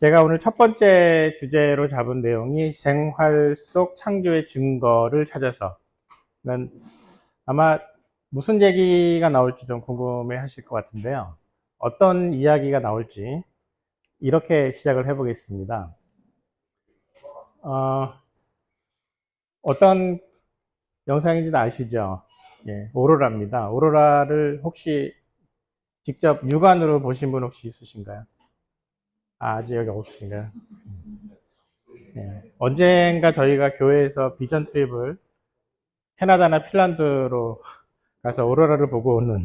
제가 오늘 첫 번째 주제로 잡은 내용이 생활 속 창조의 증거를 찾아서. 는 아마 무슨 얘기가 나올지 좀 궁금해 하실 것 같은데요. 어떤 이야기가 나올지 이렇게 시작을 해 보겠습니다. 어떤 영상인지는 아시죠? 예, 오로라입니다. 오로라를 혹시 직접 육안으로 보신 분 혹시 있으신가요? 아직 여기 없으신가요? 예, 언젠가 저희가 교회에서 비전 트립을 캐나다나 핀란드로 가서 오로라를 보고 오는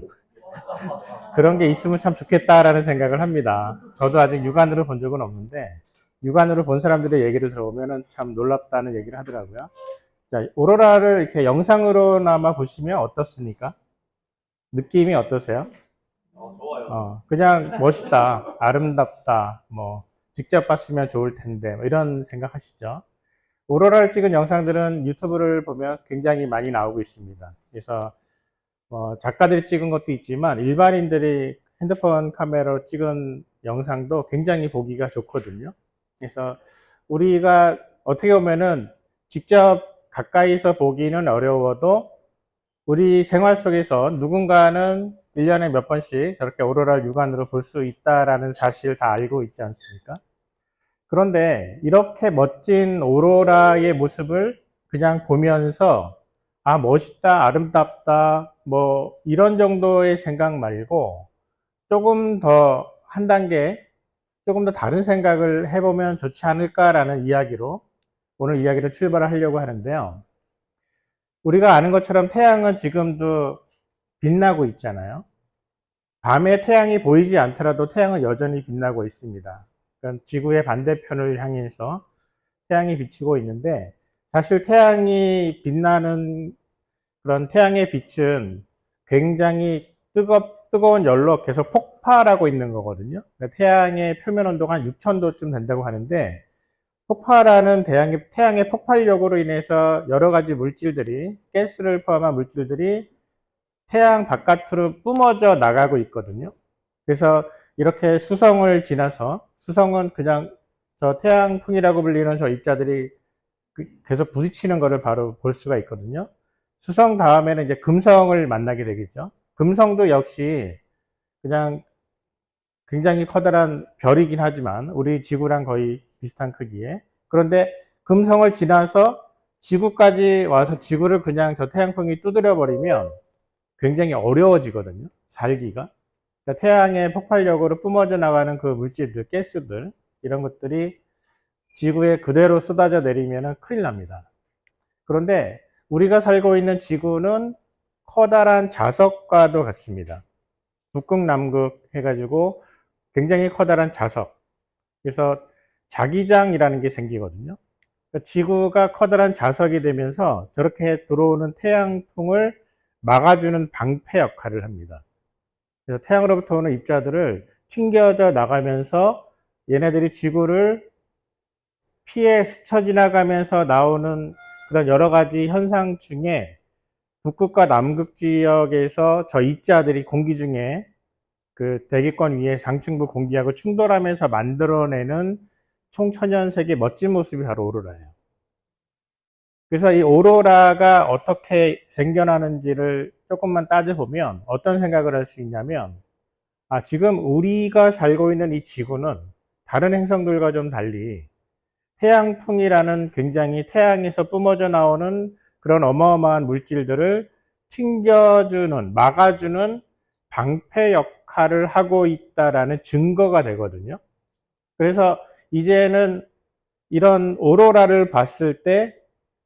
그런 게 있으면 참 좋겠다라는 생각을 합니다. 저도 아직 육안으로 본 적은 없는데 육안으로 본 사람들의 얘기를 들어보면 참 놀랍다는 얘기를 하더라고요. 자, 오로라를 이렇게 영상으로나마 보시면 어떻습니까? 느낌이 어떠세요? 좋아요. 그냥 멋있다, 아름답다, 뭐 직접 봤으면 좋을 텐데 뭐 이런 생각 하시죠? 오로라를 찍은 영상들은 유튜브를 보면 굉장히 많이 나오고 있습니다. 그래서 작가들이 찍은 것도 있지만 일반인들이 핸드폰 카메라로 찍은 영상도 굉장히 보기가 좋거든요. 그래서 우리가 어떻게 보면은 직접 가까이서 보기는 어려워도 우리 생활 속에서 누군가는 1년에 몇 번씩 저렇게 오로라를 육안으로 볼 수 있다라는 사실을 다 알고 있지 않습니까? 그런데 이렇게 멋진 오로라의 모습을 그냥 보면서 아, 멋있다, 아름답다, 뭐 이런 정도의 생각 말고 조금 더 한 단계, 조금 더 다른 생각을 해보면 좋지 않을까라는 이야기로 오늘 이야기를 출발을 하려고 하는데요. 우리가 아는 것처럼 태양은 지금도 빛나고 있잖아요. 밤에 태양이 보이지 않더라도 태양은 여전히 빛나고 있습니다. 그러니까 지구의 반대편을 향해서 태양이 비치고 있는데 사실 태양이 빛나는 그런 태양의 빛은 굉장히 뜨거운 열로 계속 폭발하고 있는 거거든요. 그러니까 태양의 표면 온도가 한 6000도쯤 된다고 하는데 폭발하는 태양의 폭발력으로 인해서 여러 가지 물질들이 가스를 포함한 물질들이 태양 바깥으로 뿜어져 나가고 있거든요. 그래서 이렇게 수성을 지나서 수성은 그냥 저 태양풍이라고 불리는 저 입자들이 계속 부딪히는 것을 바로 볼 수가 있거든요. 수성 다음에는 이제 금성을 만나게 되겠죠. 금성도 역시 그냥 굉장히 커다란 별이긴 하지만 우리 지구랑 거의 비슷한 크기에. 그런데 금성을 지나서 지구까지 와서 지구를 그냥 저 태양풍이 두드려 버리면 굉장히 어려워지거든요. 살기가. 그러니까 태양의 폭발력으로 뿜어져 나가는 그 물질들, 가스들 이런 것들이 지구에 그대로 쏟아져 내리면 큰일 납니다. 그런데 우리가 살고 있는 지구는 커다란 자석과도 같습니다. 북극, 남극 해가지고 굉장히 커다란 자석. 그래서 자기장이라는 게 생기거든요. 그러니까 지구가 커다란 자석이 되면서 저렇게 들어오는 태양풍을 막아주는 방패 역할을 합니다. 그래서 태양으로부터 오는 입자들을 튕겨져 나가면서 얘네들이 지구를 피해 스쳐 지나가면서 나오는 그런 여러 가지 현상 중에 북극과 남극 지역에서 저 입자들이 공기 중에 그 대기권 위에 상층부 공기하고 충돌하면서 만들어내는 총천연색의 멋진 모습이 바로 오로라예요. 그래서 이 오로라가 어떻게 생겨나는지를 조금만 따져보면 어떤 생각을 할 수 있냐면 지금 우리가 살고 있는 이 지구는 다른 행성들과 좀 달리 태양풍이라는 굉장히 태양에서 뿜어져 나오는 그런 어마어마한 물질들을 튕겨주는, 막아주는 방패 역할을 하고 있다라는 증거가 되거든요. 그래서 이제는 이런 오로라를 봤을 때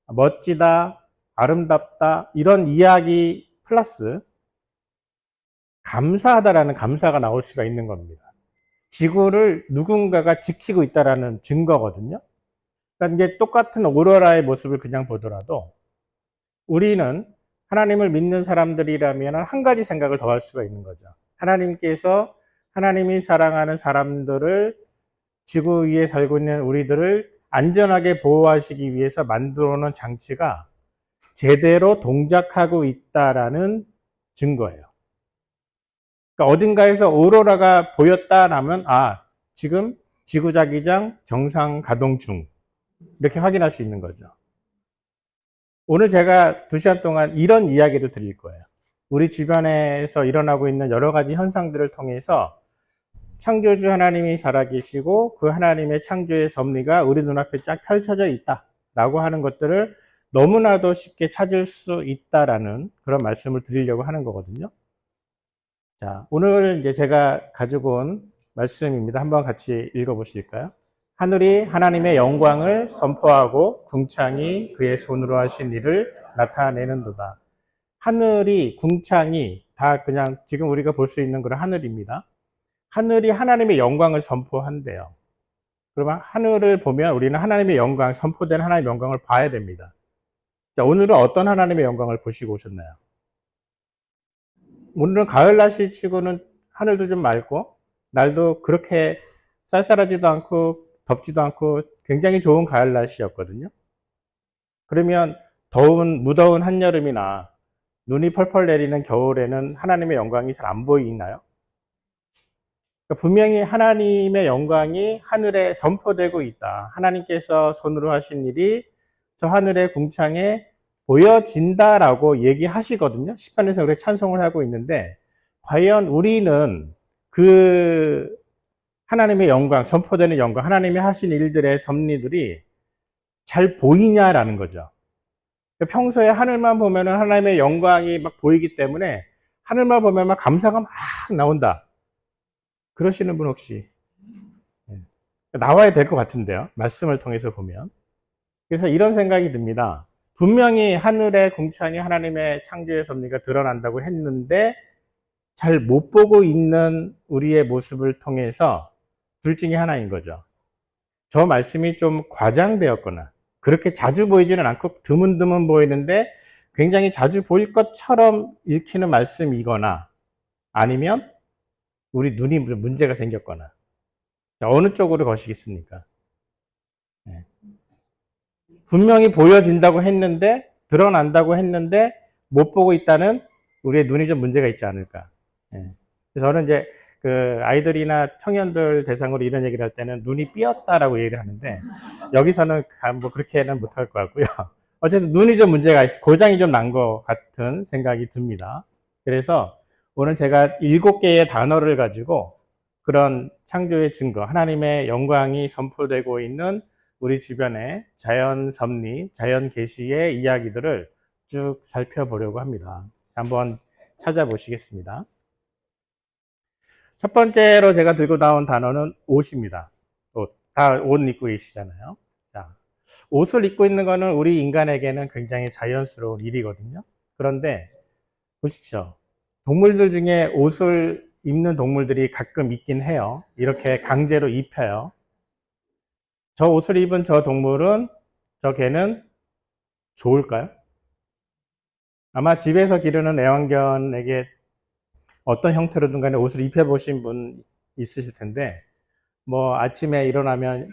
멋지다, 아름답다 이런 이야기 플러스 감사하다라는 감사가 나올 수가 있는 겁니다. 지구를 누군가가 지키고 있다라는 증거거든요. 그러니까 이게 똑같은 오로라의 모습을 그냥 보더라도 우리는 하나님을 믿는 사람들이라면 한 가지 생각을 더 할 수가 있는 거죠. 하나님께서 하나님이 사랑하는 사람들을 지구 위에 살고 있는 우리들을 안전하게 보호하시기 위해서 만들어 놓은 장치가 제대로 동작하고 있다라는 증거예요. 그러니까 어딘가에서 오로라가 보였다라면 지금 지구자기장 정상 가동 중. 이렇게 확인할 수 있는 거죠. 오늘 제가 2시간 동안 이런 이야기를 드릴 거예요. 우리 주변에서 일어나고 있는 여러 가지 현상들을 통해서 창조주 하나님이 살아계시고 그 하나님의 창조의 섭리가 우리 눈앞에 쫙 펼쳐져 있다라고 하는 것들을 너무나도 쉽게 찾을 수 있다라는 그런 말씀을 드리려고 하는 거거든요. 자, 오늘 이제 제가 가지고 온 말씀입니다. 한번 같이 읽어보실까요? 하늘이 하나님의 영광을 선포하고 궁창이 그의 손으로 하신 일을 나타내는도다. 하늘이, 궁창이 다 그냥 지금 우리가 볼 수 있는 그런 하늘입니다. 하늘이 하나님의 영광을 선포한대요. 그러면 하늘을 보면 우리는 하나님의 영광, 선포된 하나님의 영광을 봐야 됩니다. 자, 오늘은 어떤 하나님의 영광을 보시고 오셨나요? 오늘은 가을 날씨 치고는 하늘도 좀 맑고 날도 그렇게 쌀쌀하지도 않고 덥지도 않고 굉장히 좋은 가을 날씨였거든요. 그러면 무더운 한여름이나 눈이 펄펄 내리는 겨울에는 하나님의 영광이 잘 안 보이나요? 그러니까 분명히 하나님의 영광이 하늘에 선포되고 있다. 하나님께서 손으로 하신 일이 저 하늘의 궁창에 보여진다라고 얘기하시거든요. 시편에서 그렇게 찬송을 하고 있는데 과연 우리는 그 하나님의 영광, 선포되는 영광, 하나님이 하신 일들의 섭리들이 잘 보이냐라는 거죠. 평소에 하늘만 보면 하나님의 영광이 막 보이기 때문에 하늘만 보면 막 감사가 막 나온다. 그러시는 분 혹시 나와야 될 것 같은데요. 말씀을 통해서 보면. 그래서 이런 생각이 듭니다. 분명히 하늘의 궁창이 하나님의 창조의 섭리가 드러난다고 했는데 잘 못 보고 있는 우리의 모습을 통해서 둘 중에 하나인 거죠. 저 말씀이 좀 과장되었거나 그렇게 자주 보이지는 않고 드문드문 보이는데 굉장히 자주 보일 것처럼 읽히는 말씀이거나 아니면 우리 눈이 문제가 생겼거나 어느 쪽으로 거시겠습니까? 네. 분명히 보여진다고 했는데 드러난다고 했는데 못 보고 있다는 우리의 눈이 좀 문제가 있지 않을까. 네. 그래서 저는 이제 그 아이들이나 청년들 대상으로 이런 얘기를 할 때는 눈이 삐었다라고 얘기를 하는데 여기서는 뭐 그렇게는 못할 것 같고요. 어쨌든 눈이 좀 문제가 있어 고장이 좀 난 것 같은 생각이 듭니다. 그래서 오늘 제가 7개의 단어를 가지고 그런 창조의 증거, 하나님의 영광이 선포되고 있는 우리 주변의 자연 섭리, 자연 계시의 이야기들을 쭉 살펴보려고 합니다. 한번 찾아보시겠습니다. 첫 번째로 제가 들고 나온 단어는 옷입니다. 다 옷 입고 계시잖아요. 자, 옷을 입고 있는 거는 우리 인간에게는 굉장히 자연스러운 일이거든요. 그런데 보십시오. 동물들 중에 옷을 입는 동물들이 가끔 있긴 해요. 이렇게 강제로 입혀요. 저 옷을 입은 저 동물은, 저 개는 좋을까요? 아마 집에서 기르는 애완견에게 어떤 형태로든 간에 옷을 입혀보신 분 있으실 텐데, 뭐 아침에 일어나면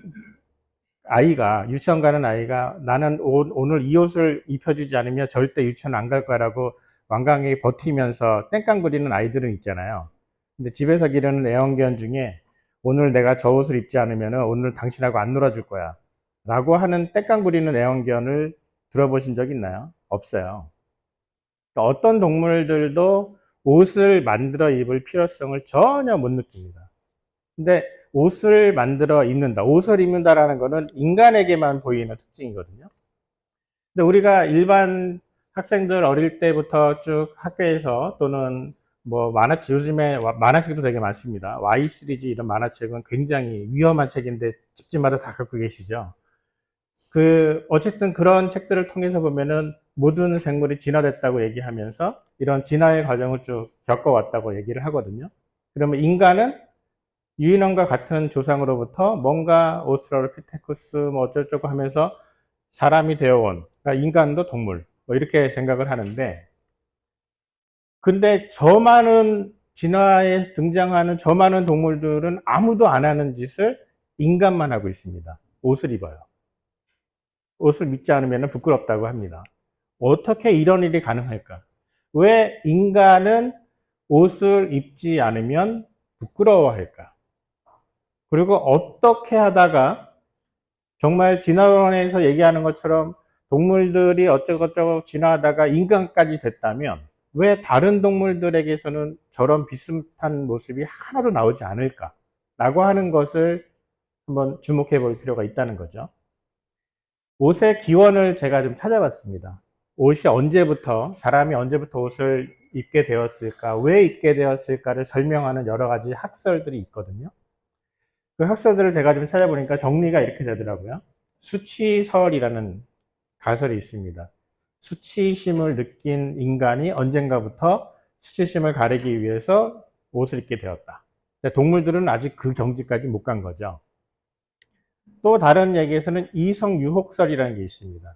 아이가, 유치원 가는 아이가 나는 오늘 이 옷을 입혀주지 않으면 절대 유치원 안 갈 거라고 완강하게 버티면서 땡깡 부리는 아이들은 있잖아요. 근데 집에서 기르는 애완견 중에 오늘 내가 저 옷을 입지 않으면 오늘 당신하고 안 놀아줄 거야 라고 하는 땡깡 부리는 애완견을 들어보신 적 있나요? 없어요. 그러니까 어떤 동물들도 옷을 만들어 입을 필요성을 전혀 못 느낍니다. 근데 옷을 만들어 입는다, 옷을 입는다라는 것은 인간에게만 보이는 특징이거든요. 근데 우리가 일반 학생들 어릴 때부터 쭉 학교에서 또는 뭐 만화책, 요즘에 만화책도 되게 많습니다. Y 시리즈 이런 만화책은 굉장히 위험한 책인데 집집마다 다 갖고 계시죠. 어쨌든 그런 책들을 통해서 보면은 모든 생물이 진화됐다고 얘기하면서 이런 진화의 과정을 쭉 겪어왔다고 얘기를 하거든요. 그러면 인간은 유인원과 같은 조상으로부터 뭔가 오스트랄로피테쿠스 뭐 어쩌고저쩌고 하면서 사람이 되어온, 그러니까 인간도 동물, 뭐 이렇게 생각을 하는데, 근데 저 많은 진화에 등장하는 저 많은 동물들은 아무도 안 하는 짓을 인간만 하고 있습니다. 옷을 입어요. 옷을 입지 않으면 부끄럽다고 합니다. 어떻게 이런 일이 가능할까? 왜 인간은 옷을 입지 않으면 부끄러워할까? 그리고 어떻게 하다가 정말 진화론에서 얘기하는 것처럼 동물들이 어쩌고저쩌고 진화하다가 인간까지 됐다면 왜 다른 동물들에게서는 저런 비슷한 모습이 하나도 나오지 않을까? 라고 하는 것을 한번 주목해 볼 필요가 있다는 거죠. 옷의 기원을 제가 좀 찾아봤습니다. 옷이 언제부터, 사람이 언제부터 옷을 입게 되었을까, 왜 입게 되었을까를 설명하는 여러 가지 학설들이 있거든요. 그 학설들을 제가 좀 찾아보니까 정리가 이렇게 되더라고요. 수치설이라는 가설이 있습니다. 수치심을 느낀 인간이 언젠가부터 수치심을 가리기 위해서 옷을 입게 되었다. 동물들은 아직 그 경지까지 못 간 거죠. 또 다른 얘기에서는 이성 유혹설이라는 게 있습니다.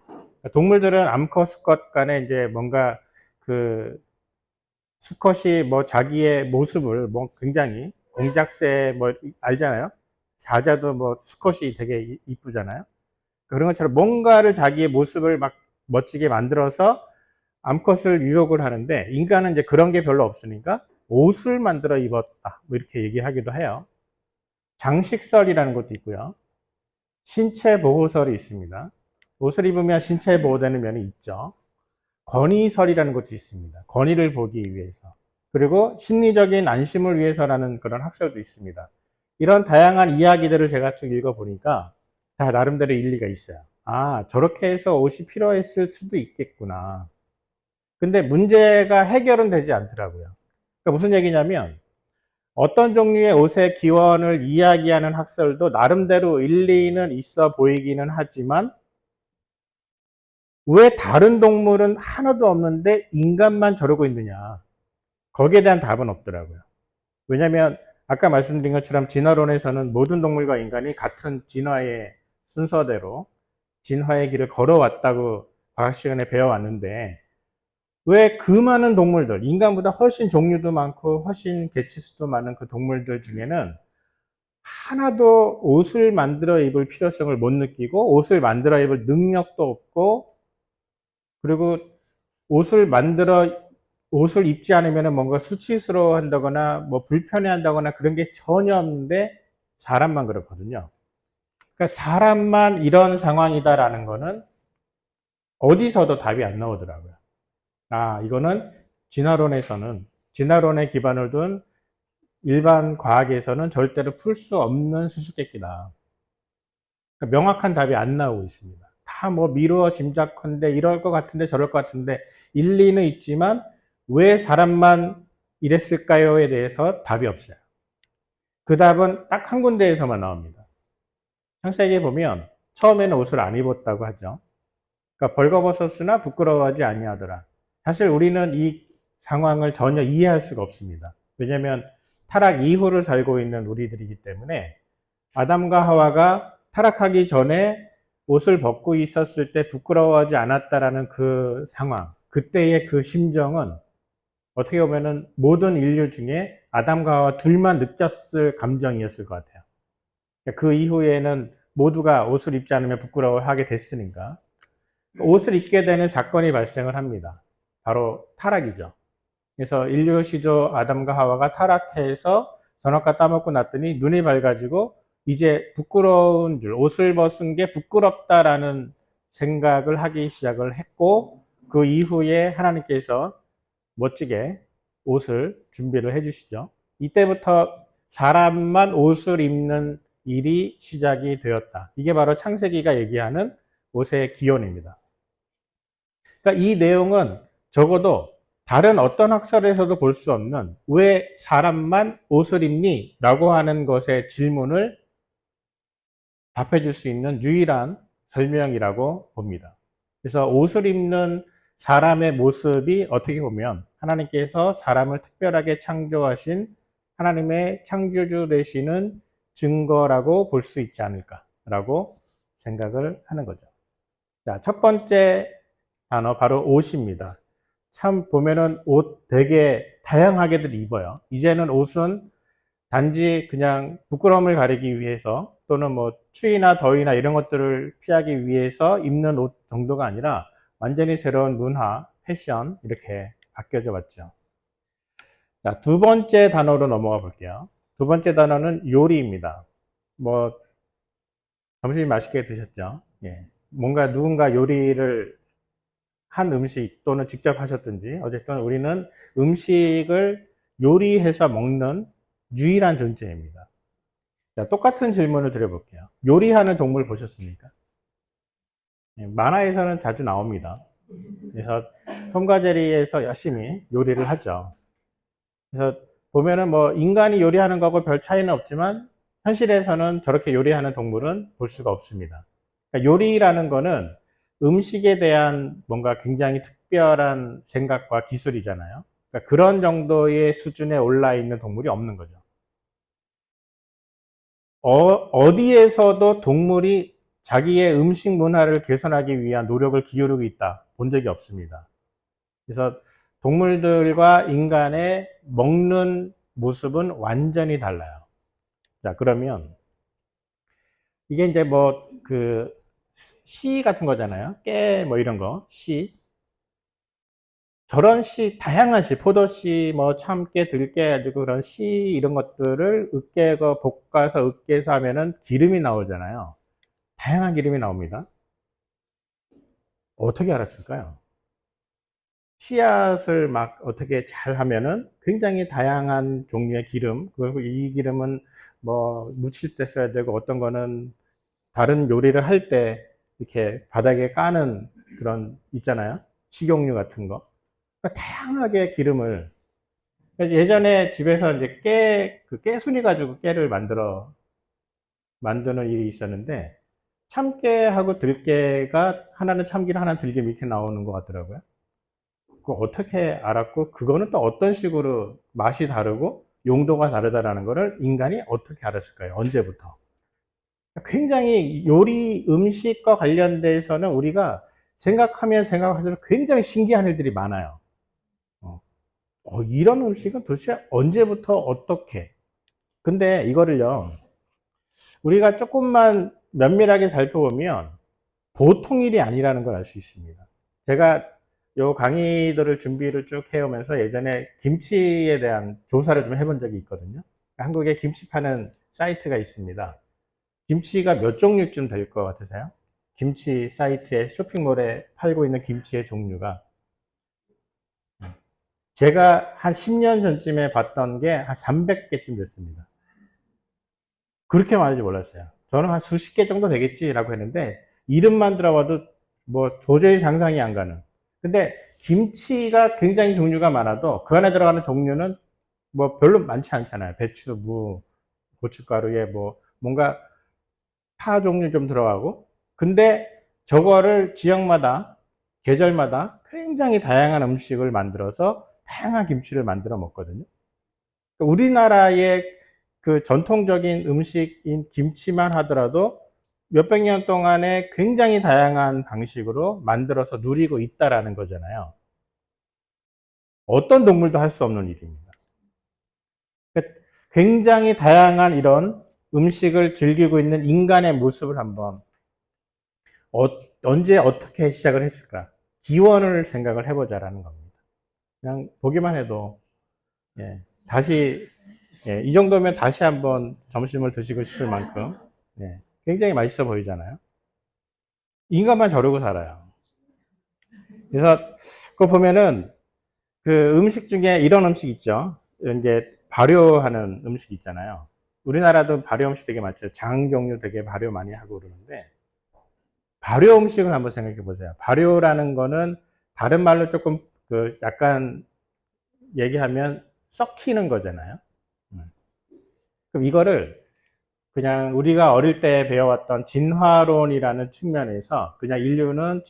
동물들은 암컷 수컷 간에 이제 뭔가 그 수컷이 뭐 자기의 모습을 뭐 굉장히 공작새 뭐 알잖아요. 사자도 뭐 수컷이 되게 이쁘잖아요. 그런 것처럼 뭔가를 자기의 모습을 막 멋지게 만들어서 암컷을 유혹을 하는데 인간은 이제 그런 게 별로 없으니까 옷을 만들어 입었다. 뭐 이렇게 얘기하기도 해요. 장식설이라는 것도 있고요. 신체 보호설이 있습니다. 옷을 입으면 신체 보호되는 면이 있죠. 권위설이라는 것도 있습니다. 권위를 보기 위해서. 그리고 심리적인 안심을 위해서라는 그런 학설도 있습니다. 이런 다양한 이야기들을 제가 쭉 읽어보니까 다 나름대로 일리가 있어요. 아, 저렇게 해서 옷이 필요했을 수도 있겠구나. 근데 문제가 해결은 되지 않더라고요. 그러니까 무슨 얘기냐면 어떤 종류의 옷의 기원을 이야기하는 학설도 나름대로 일리는 있어 보이기는 하지만 왜 다른 동물은 하나도 없는데 인간만 저러고 있느냐. 거기에 대한 답은 없더라고요. 왜냐하면 아까 말씀드린 것처럼 진화론에서는 모든 동물과 인간이 같은 진화의 순서대로 진화의 길을 걸어왔다고 과학 시간에 배워왔는데 왜 그 많은 동물들, 인간보다 훨씬 종류도 많고 훨씬 개체수도 많은 그 동물들 중에는 하나도 옷을 만들어 입을 필요성을 못 느끼고 옷을 만들어 입을 능력도 없고 그리고 옷을 입지 않으면 뭔가 수치스러워 한다거나 뭐 불편해 한다거나 그런 게 전혀 없는데 사람만 그렇거든요. 그러니까 사람만 이런 상황이다라는 거는 어디서도 답이 안 나오더라고요. 아, 이거는 진화론에 기반을 둔 일반 과학에서는 절대로 풀 수 없는 수수께끼다. 그러니까 명확한 답이 안 나오고 있습니다. 다 뭐 미루어 짐작컨대 이럴 것 같은데 저럴 것 같은데 일리는 있지만 왜 사람만 이랬을까요에 대해서 답이 없어요. 그 답은 딱 한 군데에서만 나옵니다. 창세기에 보면 처음에는 옷을 안 입었다고 하죠. 그러니까 벌거벗었으나 부끄러워하지 아니하더라. 사실 우리는 이 상황을 전혀 이해할 수가 없습니다. 왜냐하면 타락 이후를 살고 있는 우리들이기 때문에 아담과 하와가 타락하기 전에 옷을 벗고 있었을 때 부끄러워하지 않았다라는 그 상황, 그때의 그 심정은 어떻게 보면은 모든 인류 중에 아담과 하와 둘만 느꼈을 감정이었을 것 같아요. 그 이후에는 모두가 옷을 입지 않으면 부끄러워하게 됐으니까 옷을 입게 되는 사건이 발생을 합니다. 바로 타락이죠. 그래서 인류 시조 아담과 하와가 타락해서 선악과 따먹고 났더니 눈이 밝아지고 이제 부끄러운 줄, 옷을 벗은 게 부끄럽다라는 생각을 하기 시작을 했고 그 이후에 하나님께서 멋지게 옷을 준비를 해주시죠. 이때부터 사람만 옷을 입는 일이 시작이 되었다. 이게 바로 창세기가 얘기하는 옷의 기원입니다. 그러니까 이 내용은 적어도 다른 어떤 학설에서도 볼 수 없는 왜 사람만 옷을 입니? 라고 하는 것의 질문을 답해 줄 수 있는 유일한 설명이라고 봅니다. 그래서 옷을 입는 사람의 모습이 어떻게 보면 하나님께서 사람을 특별하게 창조하신 하나님의 창조주 되시는 증거라고 볼 수 있지 않을까라고 생각을 하는 거죠. 자, 첫 번째 단어 바로 옷입니다. 참 보면은 옷 되게 다양하게들 입어요. 이제는 옷은 단지 그냥 부끄러움을 가리기 위해서 또는 뭐 추위나 더위나 이런 것들을 피하기 위해서 입는 옷 정도가 아니라 완전히 새로운 문화, 패션 이렇게 바뀌어져 왔죠. 자, 두 번째 단어로 넘어가 볼게요. 두 번째 단어는 요리입니다. 뭐 점심 맛있게 드셨죠? 예. 뭔가 누군가 요리를 한 음식 또는 직접 하셨든지 어쨌든 우리는 음식을 요리해서 먹는 유일한 존재입니다. 자, 똑같은 질문을 드려볼게요. 요리하는 동물 보셨습니까? 예, 만화에서는 자주 나옵니다. 그래서 톰과 제리에서 열심히 요리를 하죠. 그래서 보면은 뭐 인간이 요리하는 거하고 별 차이는 없지만 현실에서는 저렇게 요리하는 동물은 볼 수가 없습니다. 그러니까 요리라는 거는 음식에 대한 뭔가 굉장히 특별한 생각과 기술이잖아요. 그러니까 그런 정도의 수준에 올라 있는 동물이 없는 거죠. 어디에서도 동물이 자기의 음식 문화를 개선하기 위한 노력을 기울이고 있다 본 적이 없습니다. 그래서 동물들과 인간의 먹는 모습은 완전히 달라요. 자, 그러면 이게 이제 뭐 그 씨 같은 거잖아요. 깨 뭐 이런 거, 씨. 저런 씨, 다양한 씨, 포도씨, 뭐 참깨, 들깨 가지고 그런 씨 이런 것들을 으깨고 볶아서 으깨서 하면은 기름이 나오잖아요. 다양한 기름이 나옵니다. 어떻게 알았을까요? 씨앗을 막 어떻게 잘 하면은 굉장히 다양한 종류의 기름, 그리고 이 기름은 뭐 무칠 때 써야 되고 어떤 거는 다른 요리를 할 때 이렇게 바닥에 까는 그런 있잖아요. 식용유 같은 거. 그러니까 다양하게 기름을 예전에 집에서 이제 그 깨순이 가지고 깨를 만드는 일이 있었는데 참깨하고 들깨가 하나는 참기름 하나는 들기름 이렇게 나오는 것 같더라고요. 그거 어떻게 알았고 그거는 또 어떤 식으로 맛이 다르고 용도가 다르다라는 거를 인간이 어떻게 알았을까요? 언제부터? 굉장히 요리 음식과 관련돼서는 우리가 생각하면 생각할수록 굉장히 신기한 일들이 많아요. 어, 이런 음식은 도대체 언제부터 어떻게? 근데 이거를요, 우리가 조금만 면밀하게 살펴보면 보통 일이 아니라는 걸 알 수 있습니다. 제가 요 강의들을 준비를 쭉 해오면서 예전에 김치에 대한 조사를 좀 해본 적이 있거든요. 한국에 김치 파는 사이트가 있습니다. 김치가 몇 종류쯤 될 것 같으세요? 김치 사이트에 쇼핑몰에 팔고 있는 김치의 종류가 제가 한 10년 전쯤에 봤던 게 한 300개쯤 됐습니다. 그렇게 많은지 몰랐어요. 저는 한 수십 개 정도 되겠지라고 했는데 이름만 들어봐도 뭐 도저히 상상이 안 가는. 근데 김치가 굉장히 종류가 많아도 그 안에 들어가는 종류는 뭐 별로 많지 않잖아요. 배추, 무, 고춧가루에 뭐 뭔가 파 종류 좀 들어가고. 근데 저거를 지역마다 계절마다 굉장히 다양한 음식을 만들어서 다양한 김치를 만들어 먹거든요. 우리나라의 그 전통적인 음식인 김치만 하더라도 몇백 년 동안에 굉장히 다양한 방식으로 만들어서 누리고 있다라는 거잖아요. 어떤 동물도 할 수 없는 일입니다. 굉장히 다양한 이런 음식을 즐기고 있는 인간의 모습을 한번 언제 어떻게 시작을 했을까? 기원을 생각을 해보자라는 겁니다. 그냥 보기만 해도 예, 다시 이 정도면 다시 한번 점심을 드시고 싶을 만큼 굉장히 맛있어 보이잖아요. 인간만 저러고 살아요. 그래서 그거 보면은 그 음식 중에 이런 음식 있죠. 이제 발효하는 음식 있잖아요. 우리나라도 발효 음식 되게 많죠. 장 종류 되게 발효 많이 하고 그러는데 발효 음식을 한번 생각해 보세요. 발효라는 거는 다른 말로 조금 그 약간 얘기하면 썩히는 거잖아요. 그럼 이거를 그냥 우리가 어릴 때 배워왔던 진화론이라는 측면에서 그냥 인류는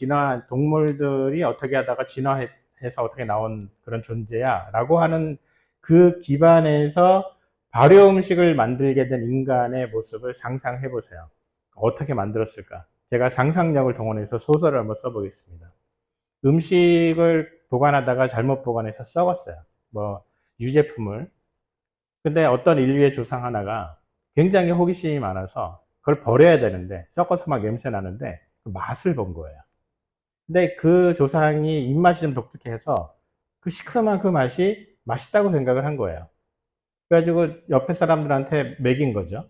동물들이 어떻게 하다가 진화해서 어떻게 나온 그런 존재야 라고 하는 그 기반에서 발효 음식을 만들게 된 인간의 모습을 상상해 보세요. 어떻게 만들었을까? 제가 상상력을 동원해서 소설을 한번 써보겠습니다. 음식을 보관하다가 잘못 보관해서 썩었어요. 뭐 유제품을. 근데 어떤 인류의 조상 하나가 굉장히 호기심이 많아서 그걸 버려야 되는데 섞어서 막 냄새 나는데 그 맛을 본 거예요. 근데 그 조상이 입맛이 좀 독특해서 그 시큼한 그 맛이 맛있다고 생각을 한 거예요. 그래가지고 옆에 사람들한테 먹인 거죠.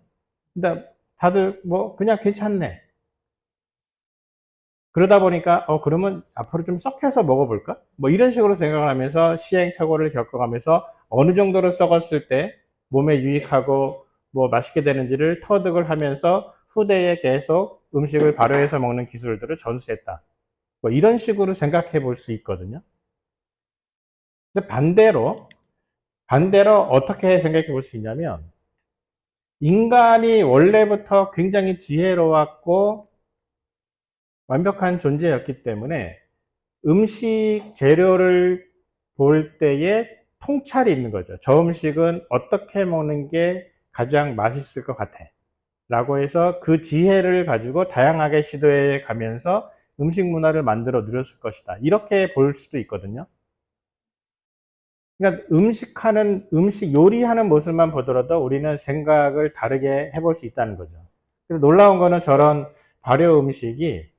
근데 다들 뭐 그냥 괜찮네. 그러다 보니까 그러면 앞으로 좀 썩혀서 먹어볼까? 뭐 이런 식으로 생각을 하면서 시행착오를 겪어가면서 어느 정도로 썩었을 때 몸에 유익하고 뭐 맛있게 되는지를 터득을 하면서 후대에 계속 음식을 발효해서 먹는 기술들을 전수했다. 뭐 이런 식으로 생각해 볼 수 있거든요. 근데 반대로 어떻게 생각해 볼 수 있냐면, 인간이 원래부터 굉장히 지혜로웠고 완벽한 존재였기 때문에 음식 재료를 볼 때에 통찰이 있는 거죠. 저 음식은 어떻게 먹는 게 가장 맛있을 것 같아. 라고 해서 그 지혜를 가지고 다양하게 시도해 가면서 음식 문화를 만들어 누렸을 것이다. 이렇게 볼 수도 있거든요. 그러니까 음식 요리하는 모습만 보더라도 우리는 생각을 다르게 해볼 수 있다는 거죠. 그래서 놀라운 거는 저런 발효 음식이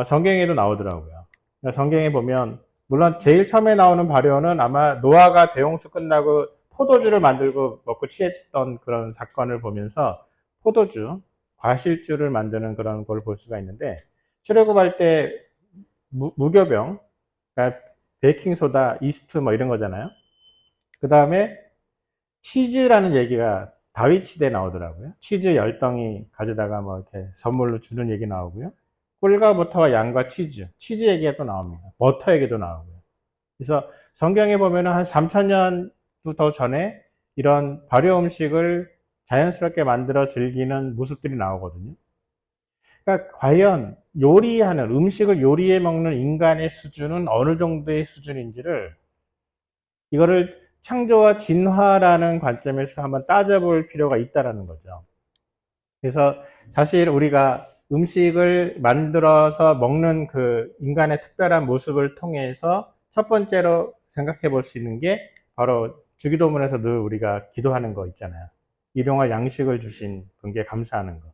성경에도 나오더라고요. 그러니까 성경에 보면 물론 제일 처음에 나오는 발효는 아마 노아가 대홍수 끝나고 포도주를 만들고 먹고 취했던 그런 사건을 보면서 포도주, 과실주를 만드는 그런 걸 볼 수가 있는데, 출애굽할 때 무교병, 그러니까 베이킹소다, 이스트 뭐 이런 거잖아요. 그 다음에 치즈라는 얘기가 다윗 시대에 나오더라고요. 치즈 10덩이 가져다가 뭐 이렇게 선물로 주는 얘기 나오고요. 꿀과 버터와 양과 치즈 얘기가 또 나옵니다. 버터 얘기도 나오고요. 그래서 성경에 보면은 한 3000년도 더 전에 이런 발효 음식을 자연스럽게 만들어 즐기는 모습들이 나오거든요. 그러니까 과연 음식을 요리해 먹는 인간의 수준은 어느 정도의 수준인지를, 이거를 창조와 진화라는 관점에서 한번 따져볼 필요가 있다는 거죠. 그래서 사실 우리가 음식을 만들어서 먹는 그 인간의 특별한 모습을 통해서 첫 번째로 생각해 볼 수 있는 게 바로 주기도문에서 늘 우리가 기도하는 거 있잖아요. 일용할 양식을 주신 분께 감사하는 거.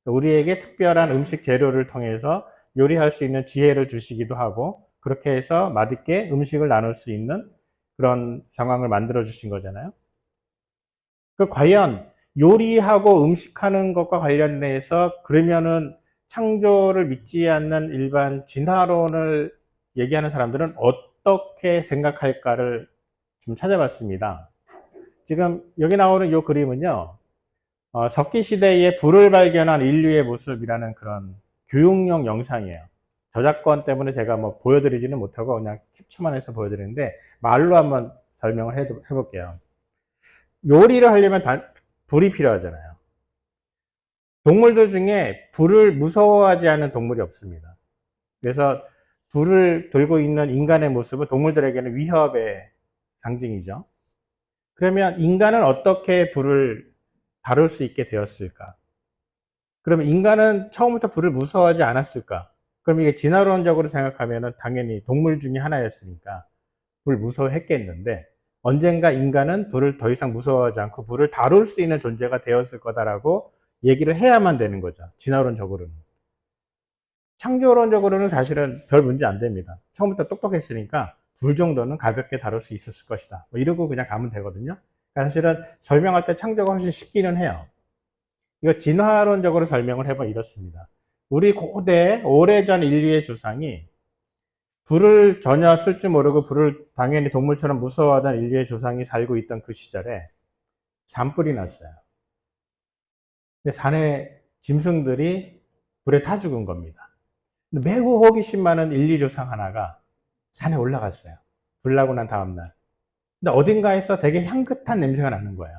우리에게 특별한 음식 재료를 통해서 요리할 수 있는 지혜를 주시기도 하고, 그렇게 해서 맛있게 음식을 나눌 수 있는 그런 상황을 만들어 주신 거잖아요. 과연 요리하고 음식하는 것과 관련해서 그러면은 창조를 믿지 않는 일반 진화론을 얘기하는 사람들은 어떻게 생각할까를 좀 찾아봤습니다. 지금 여기 나오는 이 그림은요, 석기 시대에 불을 발견한 인류의 모습이라는 그런 교육용 영상이에요. 저작권 때문에 제가 뭐 보여드리지는 못하고 그냥 캡처만 해서 보여드리는데, 말로 한번 설명을 해볼게요. 요리를 하려면 불이 필요하잖아요. 동물들 중에 불을 무서워하지 않는 동물이 없습니다. 그래서 불을 들고 있는 인간의 모습은 동물들에게는 위협의 상징이죠. 그러면 인간은 어떻게 불을 다룰 수 있게 되었을까? 그러면 인간은 처음부터 불을 무서워하지 않았을까? 그럼 이게 진화론적으로 생각하면 당연히 동물 중에 하나였으니까 불 무서워했겠는데, 언젠가 인간은 불을 더 이상 무서워하지 않고 불을 다룰 수 있는 존재가 되었을 거다라고 얘기를 해야만 되는 거죠. 진화론적으로는. 창조론적으로는 사실은 별 문제 안 됩니다. 처음부터 똑똑했으니까 불 정도는 가볍게 다룰 수 있었을 것이다. 뭐 이러고 그냥 가면 되거든요. 그러니까 사실은 설명할 때 창조가 훨씬 쉽기는 해요. 이거 진화론적으로 설명을 해보면 이렇습니다. 우리 고대 오래전 인류의 조상이 불을 전혀 쓸 줄 모르고 불을 당연히 동물처럼 무서워하던 인류의 조상이 살고 있던 그 시절에 산불이 났어요. 근데 산에 짐승들이 불에 타 죽은 겁니다. 매우 호기심 많은 인류 조상 하나가 산에 올라갔어요. 불 나고 난 다음날. 근데 어딘가에서 되게 향긋한 냄새가 나는 거예요.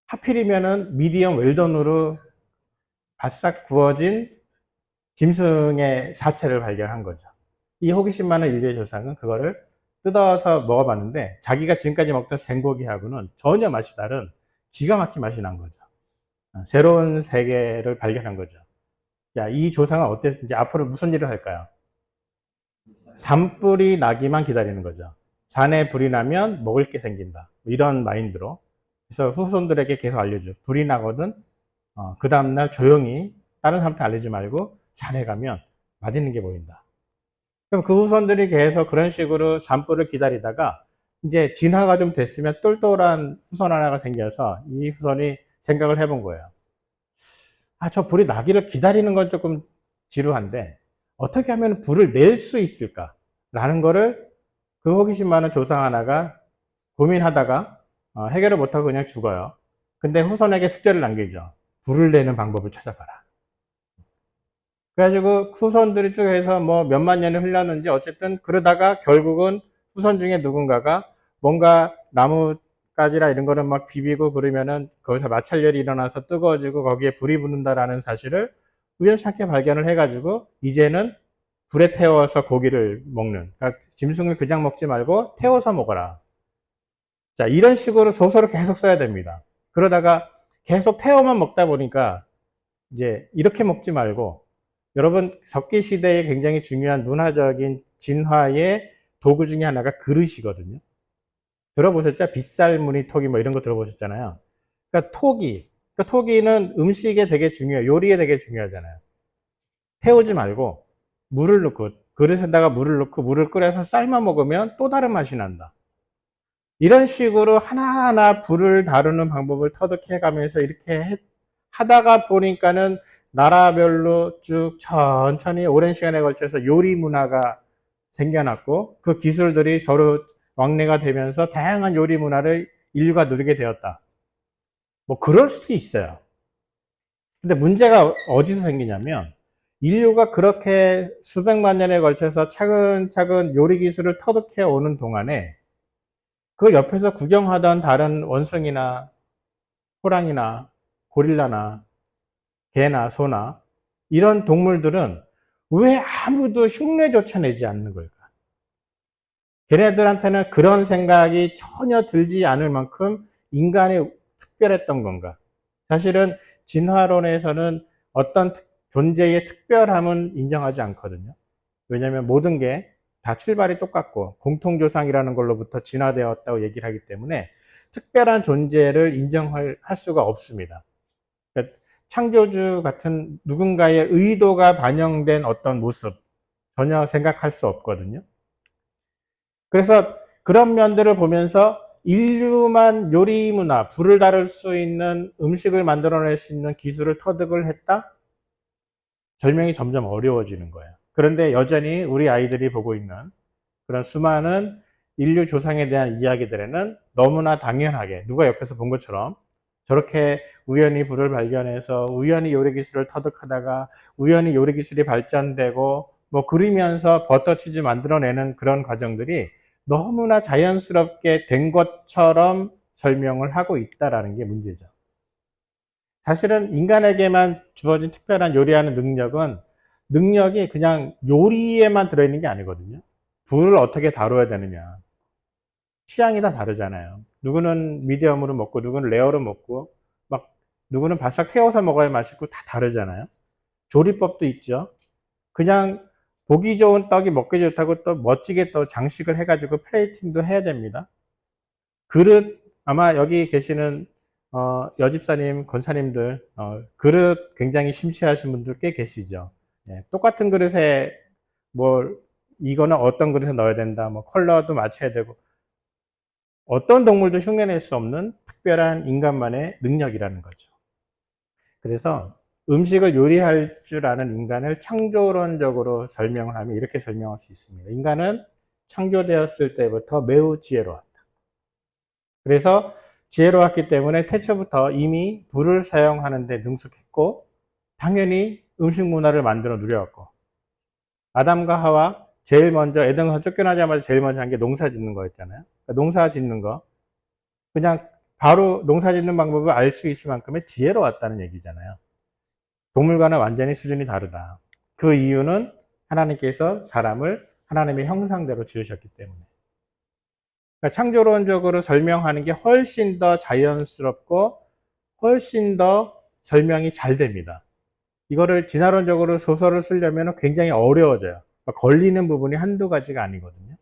하필이면은 미디엄 웰던으로 바싹 구워진 짐승의 사체를 발견한 거죠. 이 호기심 많은 인류의 조상은 그거를 뜯어서 먹어봤는데 자기가 지금까지 먹던 생고기하고는 전혀 맛이 다른 기가 막힌 맛이 난 거죠. 새로운 세계를 발견한 거죠. 자, 이 조상은 어땠는지 앞으로 무슨 일을 할까요? 산불이 나기만 기다리는 거죠. 산에 불이 나면 먹을 게 생긴다. 이런 마인드로. 그래서 후손들에게 계속 알려줘. 불이 나거든, 그 다음날 조용히 다른 사람한테 알리지 말고 산에 가면 맛있는 게 보인다. 그럼 그 후손들이 계속 그런 식으로 산불을 기다리다가 이제 진화가 좀 됐으면 똘똘한 후손 하나가 생겨서 이 후손이 생각을 해본 거예요. 저 불이 나기를 기다리는 건 조금 지루한데 어떻게 하면 불을 낼 수 있을까라는 거를 그 호기심 많은 조상 하나가 고민하다가 해결을 못하고 그냥 죽어요. 근데 후손에게 숙제를 남기죠. 불을 내는 방법을 찾아봐라. 그래가지고 후손들이 쭉 해서 뭐 몇만 년이 흘렀는지 어쨌든 그러다가 결국은 후손 중에 누군가가 뭔가 나뭇가지라 이런 거를 막 비비고 그러면은 거기서 마찰열이 일어나서 뜨거워지고 거기에 불이 붙는다라는 사실을 우연찮게 발견을 해가지고 이제는 불에 태워서 고기를 먹는, 그러니까 짐승을 그냥 먹지 말고 태워서 먹어라. 자, 이런 식으로 소설을 계속 써야 됩니다. 그러다가 계속 태워만 먹다 보니까 이제 이렇게 먹지 말고, 여러분 석기 시대에 굉장히 중요한 문화적인 진화의 도구 중에 하나가 그릇이거든요. 들어보셨죠? 빗살무늬 토기 뭐 이런 거 들어보셨잖아요. 그러니까 토기는 음식에 되게 중요해요. 요리에 되게 중요하잖아요. 태우지 말고 물을 넣고, 그릇에다가 물을 넣고 물을 끓여서 삶아 먹으면 또 다른 맛이 난다. 이런 식으로 하나하나 불을 다루는 방법을 터득해 가면서 이렇게 하다가 보니까는 나라별로 쭉 천천히 오랜 시간에 걸쳐서 요리 문화가 생겨났고 그 기술들이 서로 왕래가 되면서 다양한 요리 문화를 인류가 누리게 되었다. 뭐 그럴 수도 있어요. 근데 문제가 어디서 생기냐면 인류가 그렇게 수백만 년에 걸쳐서 차근차근 요리 기술을 터득해 오는 동안에 그 옆에서 구경하던 다른 원숭이나 호랑이나 고릴라나 개나 소나 이런 동물들은 왜 아무도 흉내조차 내지 않는 걸까? 걔네들한테는 그런 생각이 전혀 들지 않을 만큼 인간이 특별했던 건가? 사실은 진화론에서는 어떤 존재의 특별함은 인정하지 않거든요. 왜냐하면 모든 게 다 출발이 똑같고 공통조상이라는 걸로부터 진화되었다고 얘기를 하기 때문에 특별한 존재를 인정할 수가 없습니다. 그러니까 창조주 같은 누군가의 의도가 반영된 어떤 모습 전혀 생각할 수 없거든요. 그래서 그런 면들을 보면서 인류만 요리 문화, 불을 다룰 수 있는 음식을 만들어낼 수 있는 기술을 터득을 했다? 설명이 점점 어려워지는 거예요. 그런데 여전히 우리 아이들이 보고 있는 그런 수많은 인류 조상에 대한 이야기들에는 너무나 당연하게 누가 옆에서 본 것처럼 저렇게 우연히 불을 발견해서 우연히 요리 기술을 터득하다가 우연히 요리 기술이 발전되고 뭐 그리면서 버터치즈 만들어내는 그런 과정들이 너무나 자연스럽게 된 것처럼 설명을 하고 있다라는 게 문제죠. 사실은 인간에게만 주어진 특별한 요리하는 능력이 그냥 요리에만 들어있는 게 아니거든요. 불을 어떻게 다뤄야 되느냐. 취향이 다 다르잖아요. 누구는 미디엄으로 먹고, 누구는 레어로 먹고, 막, 누구는 바싹 태워서 먹어야 맛있고 다 다르잖아요. 조리법도 있죠. 그냥 보기 좋은 떡이 먹기 좋다고 또 멋지게 또 장식을 해가지고 플레이팅도 해야 됩니다. 그릇, 아마 여기 계시는 여집사님, 권사님들 그릇 굉장히 심취하신 분들 꽤 계시죠. 예, 똑같은 그릇에 뭐 이거는 어떤 그릇에 넣어야 된다, 뭐 컬러도 맞춰야 되고 어떤 동물도 흉내낼 수 없는 특별한 인간만의 능력이라는 거죠. 그래서 음식을 요리할 줄 아는 인간을 창조론적으로 설명을 하면 이렇게 설명할 수 있습니다. 인간은 창조되었을 때부터 매우 지혜로웠다. 그래서 지혜로웠기 때문에 태초부터 이미 불을 사용하는 데 능숙했고 당연히 음식 문화를 만들어 누려왔고 아담과 하와 제일 먼저 에덴에서 쫓겨나자마자 제일 먼저 한 게 농사 짓는 거였잖아요. 그러니까 농사 짓는 거 그냥 바로 농사 짓는 방법을 알 수 있을 만큼의 지혜로웠다는 얘기잖아요. 동물과는 완전히 수준이 다르다. 그 이유는 하나님께서 사람을 하나님의 형상대로 지으셨기 때문에. 그러니까 창조론적으로 설명하는 게 훨씬 더 자연스럽고 훨씬 더 설명이 잘 됩니다. 이거를 진화론적으로 소설을 쓰려면 굉장히 어려워져요. 그러니까 걸리는 부분이 한두 가지가 아니거든요.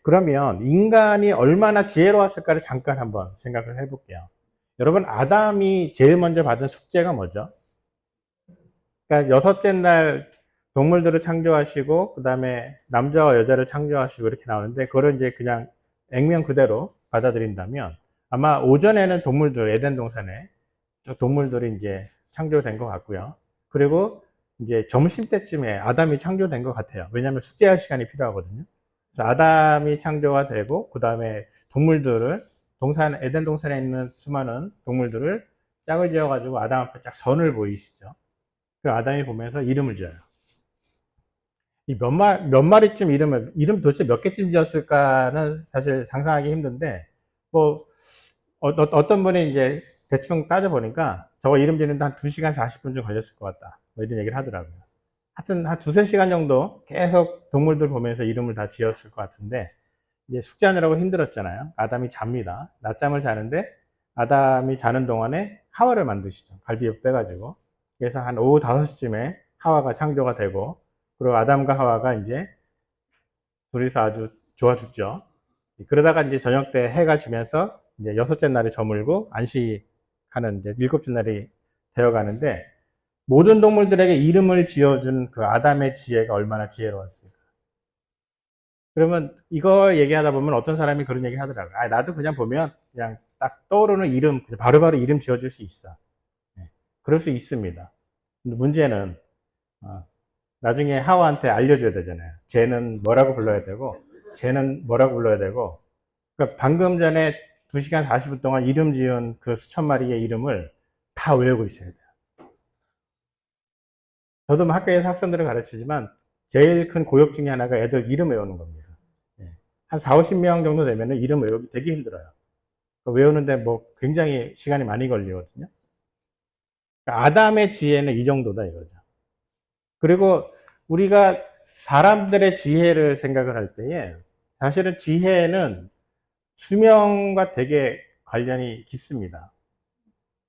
그러면 인간이 얼마나 지혜로웠을까를 잠깐 한번 생각을 해볼게요. 여러분, 아담이 제일 먼저 받은 숙제가 뭐죠? 그러니까 여섯째 날 동물들을 창조하시고 그 다음에 남자와 여자를 창조하시고 이렇게 나오는데 그걸 이제 그냥 액면 그대로 받아들인다면 아마 오전에는 동물들 에덴 동산에 동물들이 이제 창조된 것 같고요. 그리고 이제 점심 때쯤에 아담이 창조된 것 같아요. 왜냐하면 숙제할 시간이 필요하거든요. 그래서 아담이 창조가 되고 그 다음에 동물들을 에덴 동산에 있는 수많은 동물들을 짝을 지어가지고 아담 앞에 쫙 선을 보이시죠. 그 아담이 보면서 이름을 지어요. 이 몇 마리쯤 이름 도대체 몇 개쯤 지었을까는 사실 상상하기 힘든데, 뭐, 어떤 분이 이제 대충 따져보니까 저거 이름 지는데 한 2시간 40분쯤 걸렸을 것 같다. 뭐 이런 얘기를 하더라고요. 하여튼 한 2~3시간 정도 계속 동물들 보면서 이름을 다 지었을 것 같은데, 이제 숙제하느라고 힘들었잖아요. 아담이 잡니다. 낮잠을 자는데 아담이 자는 동안에 하와를 만드시죠. 갈비뼈 빼가지고. 그래서 한 오후 5시쯤에 하와가 창조가 되고, 그리고 아담과 하와가 이제 둘이서 아주 좋아 죽죠. 그러다가 이제 저녁 때 해가 지면서 이제 6째 날에 저물고 안식하는 이제 7째 날이 되어 가는데, 모든 동물들에게 이름을 지어준 그 아담의 지혜가 얼마나 지혜로웠습니까? 그러면 이거 얘기하다 보면 어떤 사람이 그런 얘기 하더라고요. 아, 나도 그냥 보면 그냥 딱 떠오르는 이름, 바로바로 이름 지어줄 수 있어. 네, 그럴 수 있습니다. 근데 문제는, 나중에 하와한테 알려줘야 되잖아요. 쟤는 뭐라고 불러야 되고, 쟤는 뭐라고 불러야 되고. 그러니까 방금 전에 2시간 40분 동안 이름 지은 그 수천 마리의 이름을 다 외우고 있어야 돼요. 저도 뭐 학교에서 학생들을 가르치지만 제일 큰 고역 중에 하나가 애들 이름 외우는 겁니다. 예. 한 4, 50명 정도 되면 이름 외우기 되게 힘들어요. 외우는데 뭐 굉장히 시간이 많이 걸리거든요. 그러니까 아담의 지혜는 이 정도다 이거죠. 그리고 우리가 사람들의 지혜를 생각을 할 때에 사실은 지혜는 수명과 되게 관련이 깊습니다.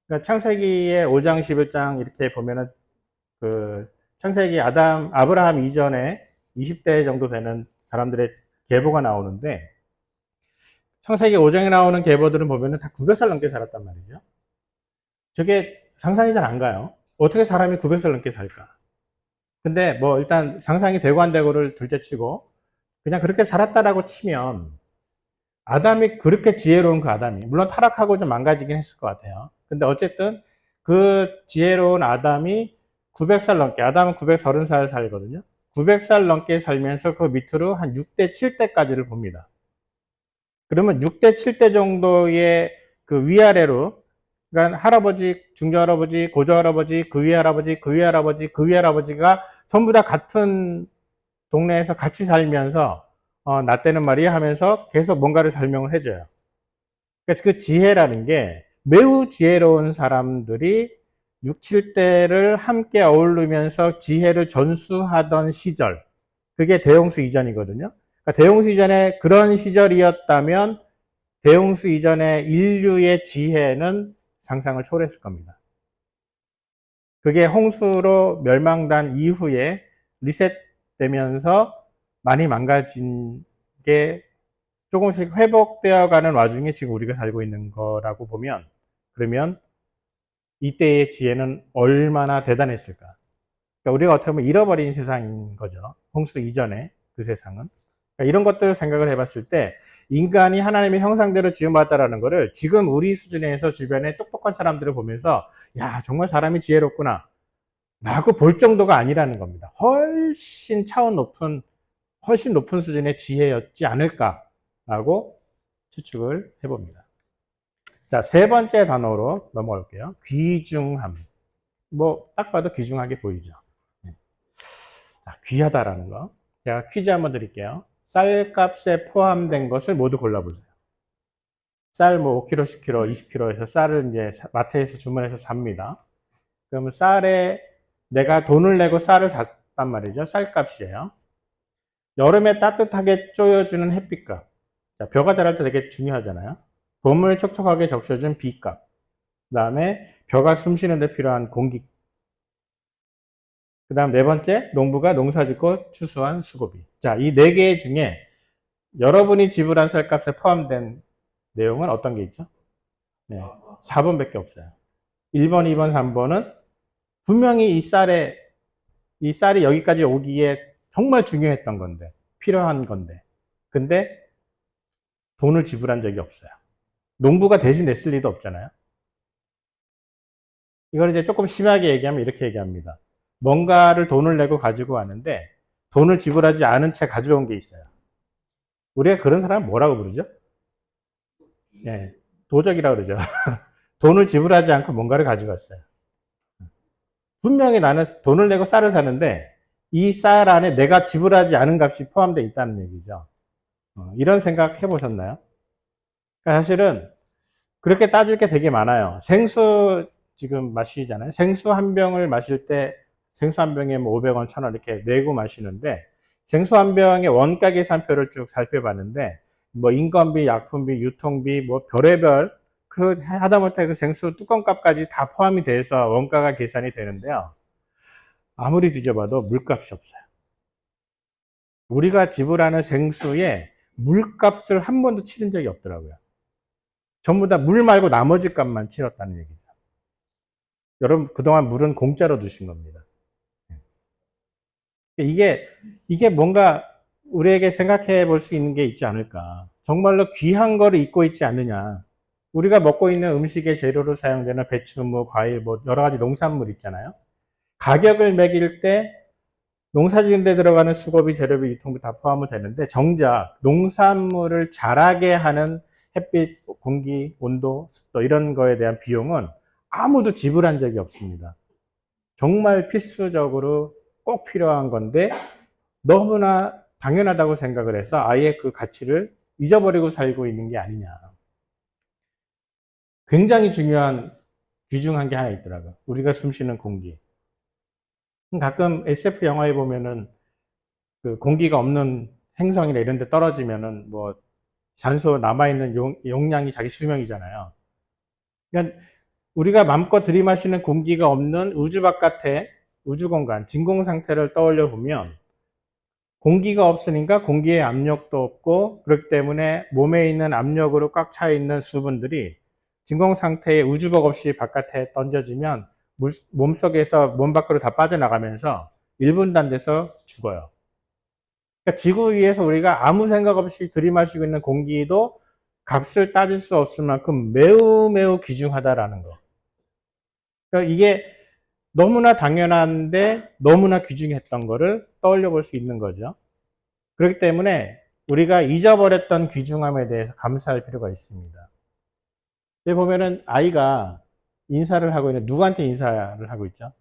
그러니까 창세기의 5장, 11장 이렇게 보면은 그 창세기 아브라함 이전에 20대 정도 되는 사람들의 계보가 나오는데, 창세기 5장에 나오는 계보들은 보면은 다 900살 넘게 살았단 말이죠. 저게 상상이 잘 안 가요. 어떻게 사람이 900살 넘게 살까? 근데 뭐 일단 상상이 되고 안 되고를 둘째치고 그냥 그렇게 살았다라고 치면, 아담이 그렇게 지혜로운 그 아담이 물론 타락하고 좀 망가지긴 했을 것 같아요. 근데 어쨌든 그 지혜로운 아담이 900살 넘게, 아담은 930살 살거든요. 900살 넘게 살면서 그 밑으로 한 6대 7대까지를 봅니다. 그러면 6대 7대 정도의 그 위아래로, 그러니까 할아버지, 중저할아버지, 고저할아버지, 그 위할아버지, 그 위할아버지, 그 위할아버지가 전부 다 같은 동네에서 같이 살면서 나 때는 말이야 하면서 계속 뭔가를 설명을 해줘요. 그래서 그 지혜라는 게, 매우 지혜로운 사람들이 6, 7대를 함께 어울리면서 지혜를 전수하던 시절, 그게 대홍수 이전이거든요. 그러니까 대홍수 이전에 그런 시절이었다면 대홍수 이전의 인류의 지혜는 상상을 초월했을 겁니다. 그게 홍수로 멸망단 이후에 리셋되면서 많이 망가진 게 조금씩 회복되어 가는 와중에 지금 우리가 살고 있는 거라고 보면, 그러면 이때의 지혜는 얼마나 대단했을까. 그러니까 우리가 어떻게 보면 잃어버린 세상인 거죠. 홍수 이전에 그 세상은. 그러니까 이런 것들을 생각을 해봤을 때, 인간이 하나님의 형상대로 지음받았다라는 거를 지금 우리 수준에서 주변에 똑똑한 사람들을 보면서, 야, 정말 사람이 지혜롭구나 라고 볼 정도가 아니라는 겁니다. 훨씬 높은 수준의 지혜였지 않을까라고 추측을 해봅니다. 자, 세 번째 단어로 넘어갈게요. 귀중함. 뭐 딱 봐도 귀중하게 보이죠. 자, 귀하다라는 거. 제가 퀴즈 한번 드릴게요. 쌀값에 포함된 것을 모두 골라보세요. 쌀 뭐 5kg, 10kg, 20kg에서 쌀을 이제 마트에서 주문해서 삽니다. 그러면 쌀에 내가 돈을 내고 쌀을 샀단 말이죠. 쌀값이에요. 여름에 따뜻하게 쪼여주는 햇빛값. 자, 벼가 자랄 때 되게 중요하잖아요. 봄을 촉촉하게 적셔준 비값. 그 다음에 벼가 숨쉬는 데 필요한 공기. 그 다음 네 번째, 농부가 농사 짓고 추수한 수고비. 자, 이 네 개 중에 여러분이 지불한 쌀값에 포함된 내용은 어떤 게 있죠? 네, 4번밖에 없어요. 1번, 2번, 3번은 분명히 이 쌀이 여기까지 오기에 정말 중요했던 건데, 필요한 건데. 근데 돈을 지불한 적이 없어요. 농부가 대신 냈을 리도 없잖아요. 이걸 이제 조금 심하게 얘기하면 이렇게 얘기합니다. 뭔가를 돈을 내고 가지고 왔는데 돈을 지불하지 않은 채 가져온 게 있어요. 우리가 그런 사람 뭐라고 부르죠? 예, 도적이라고 그러죠. 돈을 지불하지 않고 뭔가를 가져갔어요. 분명히 나는 돈을 내고 쌀을 사는데 이 쌀 안에 내가 지불하지 않은 값이 포함되어 있다는 얘기죠. 이런 생각 해보셨나요? 그러니까 사실은 그렇게 따질 게 되게 많아요. 생수 지금 마시잖아요. 생수 한 병을 마실 때 생수 한 병에 뭐 500원, 1000원 이렇게 내고 마시는데 생수 한 병의 원가 계산표를 쭉 살펴봤는데 뭐 인건비, 약품비, 유통비 뭐 별의별 그 하다못해 그 생수 뚜껑값까지 다 포함이 돼서 원가가 계산이 되는데요. 아무리 뒤져봐도 물값이 없어요. 우리가 지불하는 생수에 물값을 한 번도 치른 적이 없더라고요. 전부 다 물 말고 나머지 값만 치렀다는 얘기죠. 여러분, 그동안 물은 공짜로 주신 겁니다. 이게 뭔가 우리에게 생각해 볼 수 있는 게 있지 않을까. 정말로 귀한 거를 잊고 있지 않느냐. 우리가 먹고 있는 음식의 재료로 사용되는 배추, 뭐, 과일, 뭐, 여러 가지 농산물 있잖아요. 가격을 매길 때 농사짓는 데 들어가는 수고비, 재료비, 유통비 다 포함이 되는데 정작 농산물을 자라게 하는 햇빛, 공기, 온도, 습도 이런 거에 대한 비용은 아무도 지불한 적이 없습니다. 정말 필수적으로 꼭 필요한 건데 너무나 당연하다고 생각을 해서 아예 그 가치를 잊어버리고 살고 있는 게 아니냐. 굉장히 중요한 귀중한 게 하나 있더라고요. 우리가 숨쉬는 공기. 가끔 SF 영화에 보면은 그 공기가 없는 행성이나 이런 데 떨어지면은 뭐 산소 남아있는 용량이 자기 수명이잖아요. 그러니까 우리가 마음껏 들이마시는 공기가 없는 우주 바깥의 우주 공간, 진공 상태를 떠올려 보면 공기가 없으니까 공기의 압력도 없고 그렇기 때문에 몸에 있는 압력으로 꽉 차 있는 수분들이 진공 상태의 우주복 없이 바깥에 던져지면 몸속에서 몸 밖으로 다 빠져나가면서 1분도 안 돼서 죽어요. 그러니까 지구 위에서 우리가 아무 생각 없이 들이마시고 있는 공기도 값을 따질 수 없을 만큼 매우 매우 귀중하다라는 거. 그러니까 이게 너무나 당연한데 너무나 귀중했던 거를 떠올려 볼 수 있는 거죠. 그렇기 때문에 우리가 잊어버렸던 귀중함에 대해서 감사할 필요가 있습니다. 여기 보면은 아이가 인사를 하고 있는 누구한테 인사를 하고 있죠?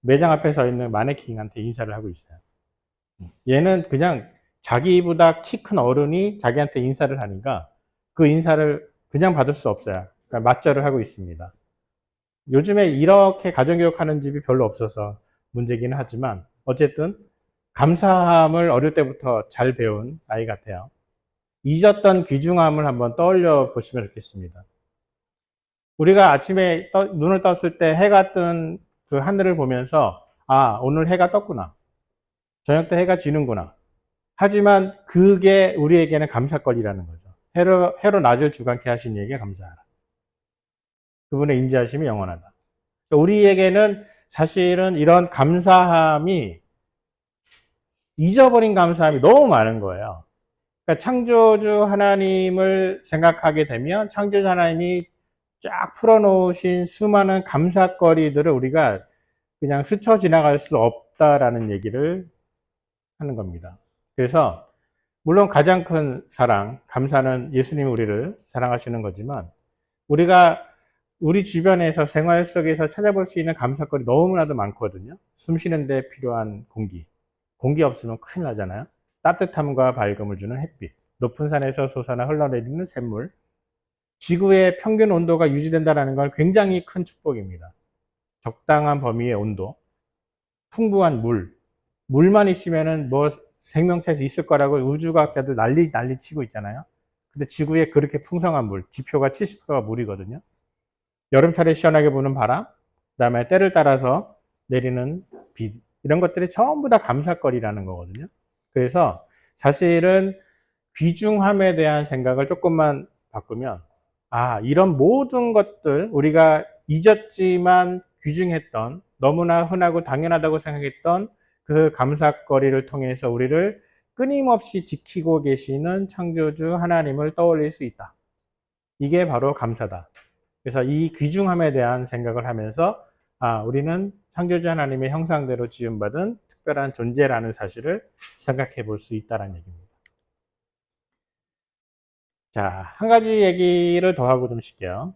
매장 앞에 서 있는 마네킹한테 인사를 하고 있어요. 얘는 그냥 자기보다 키 큰 어른이 자기한테 인사를 하니까 그 인사를 그냥 받을 수 없어요. 그러니까 맞절을 하고 있습니다. 요즘에 이렇게 가정교육하는 집이 별로 없어서 문제기는 하지만 어쨌든 감사함을 어릴 때부터 잘 배운 아이 같아요. 잊었던 귀중함을 한번 떠올려 보시면 좋겠습니다. 우리가 아침에 눈을 떴을 때 해가 뜬 그 하늘을 보면서 아, 오늘 해가 떴구나. 저녁 때 해가 지는구나. 하지만 그게 우리에게는 감사거리라는 거죠. 해로 낮을 주관케 하신 이에게 감사하라. 그분의 인자하심이 영원하다. 우리에게는 사실은 이런 감사함이 잊어버린 감사함이 너무 많은 거예요. 그러니까 창조주 하나님을 생각하게 되면 창조주 하나님이 쫙 풀어놓으신 수많은 감사거리들을 우리가 그냥 스쳐 지나갈 수 없다라는 얘기를 하는 겁니다. 그래서 물론 가장 큰 사랑, 감사는 예수님이 우리를 사랑하시는 거지만 우리가 우리 주변에서 생활 속에서 찾아볼 수 있는 감사거리 너무나도 많거든요. 숨 쉬는데 필요한 공기. 공기 없으면 큰일 나잖아요. 따뜻함과 밝음을 주는 햇빛. 높은 산에서 솟아나 흘러내리는 샘물. 지구의 평균 온도가 유지된다는 건 굉장히 큰 축복입니다. 적당한 범위의 온도. 풍부한 물. 물만 있으면은 뭐 생명체에서 있을 거라고 우주과학자들 난리 치고 있잖아요. 근데 지구에 그렇게 풍성한 물, 지표가 70%가 물이거든요. 여름철에 시원하게 부는 바람, 그 다음에 때를 따라서 내리는 비, 이런 것들이 전부 다 감사거리라는 거거든요. 그래서 사실은 귀중함에 대한 생각을 조금만 바꾸면, 아, 이런 모든 것들, 우리가 잊었지만 귀중했던, 너무나 흔하고 당연하다고 생각했던 그 감사거리를 통해서 우리를 끊임없이 지키고 계시는 창조주 하나님을 떠올릴 수 있다. 이게 바로 감사다. 그래서 이 귀중함에 대한 생각을 하면서 우리는 창조주 하나님의 형상대로 지음받은 특별한 존재라는 사실을 생각해 볼 수 있다는 얘기입니다. 자, 한 가지 얘기를 더 하고 좀 쉴게요.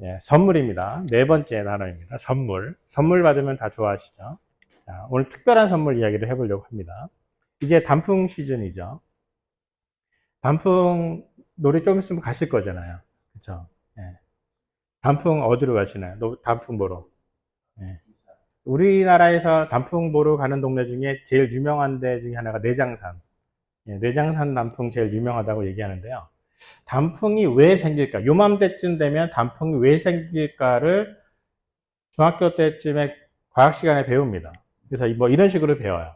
예, 선물입니다. 네 번째 단어입니다. 선물. 선물 받으면 다 좋아하시죠? 자, 오늘 특별한 선물 이야기를 해보려고 합니다. 이제 단풍 시즌이죠. 단풍 놀이 좀 있으면 가실 거잖아요. 그쵸? 예. 단풍 어디로 가시나요? 단풍 보러. 예. 우리나라에서 단풍 보러 가는 동네 중에 제일 유명한 데 중에 하나가 내장산. 예, 내장산 단풍 제일 유명하다고 얘기하는데요. 단풍이 왜 생길까? 요맘때쯤 되면 단풍이 왜 생길까를 중학교 때쯤에 과학 시간에 배웁니다. 그래서 뭐 이런 식으로 배워요.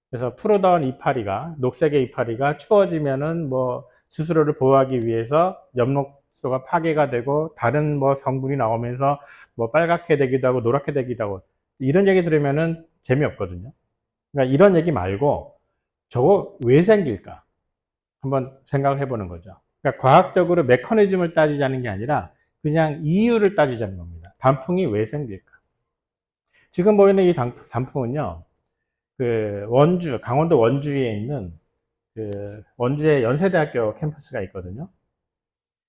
그래서 푸르던 이파리가, 녹색의 이파리가 추워지면은 뭐 스스로를 보호하기 위해서 엽록소가 파괴가 되고 다른 뭐 성분이 나오면서 뭐 빨갛게 되기도 하고 노랗게 되기도 하고 이런 얘기 들으면은 재미없거든요. 그러니까 이런 얘기 말고 저거 왜 생길까? 한번 생각을 해보는 거죠. 그러니까 과학적으로 메커니즘을 따지자는 게 아니라 그냥 이유를 따지자는 겁니다. 단풍이 왜 생길까? 지금 보이는 이 단풍은요, 그 강원도 원주에 있는 그 원주의 연세대학교 캠퍼스가 있거든요.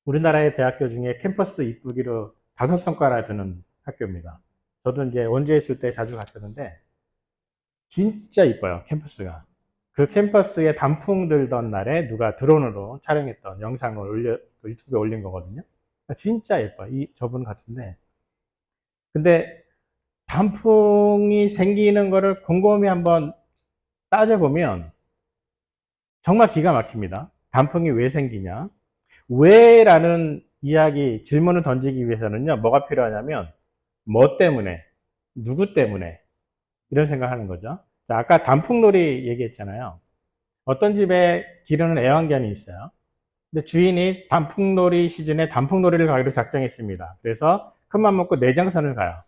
우리나라의 대학교 중에 캠퍼스 이쁘기로 5손가락 드는 학교입니다. 저도 이제 원주에 있을 때 자주 갔었는데 진짜 이뻐요, 캠퍼스가. 그 캠퍼스에 단풍 들던 날에 누가 드론으로 촬영했던 영상을 유튜브에 올린 거거든요. 진짜 예뻐. 저분 같은데. 근데 단풍이 생기는 거를 곰곰이 한번 따져보면 정말 기가 막힙니다. 단풍이 왜 생기냐? 왜? 라는 질문을 던지기 위해서는요, 뭐가 필요하냐면, 뭐 때문에, 누구 때문에, 이런 생각하는 거죠. 자, 아까 단풍놀이 얘기했잖아요. 어떤 집에 기르는 애완견이 있어요. 근데 주인이 단풍놀이 시즌에 단풍놀이를 가기로 작정했습니다. 그래서 큰맘 먹고 내장산을 가요.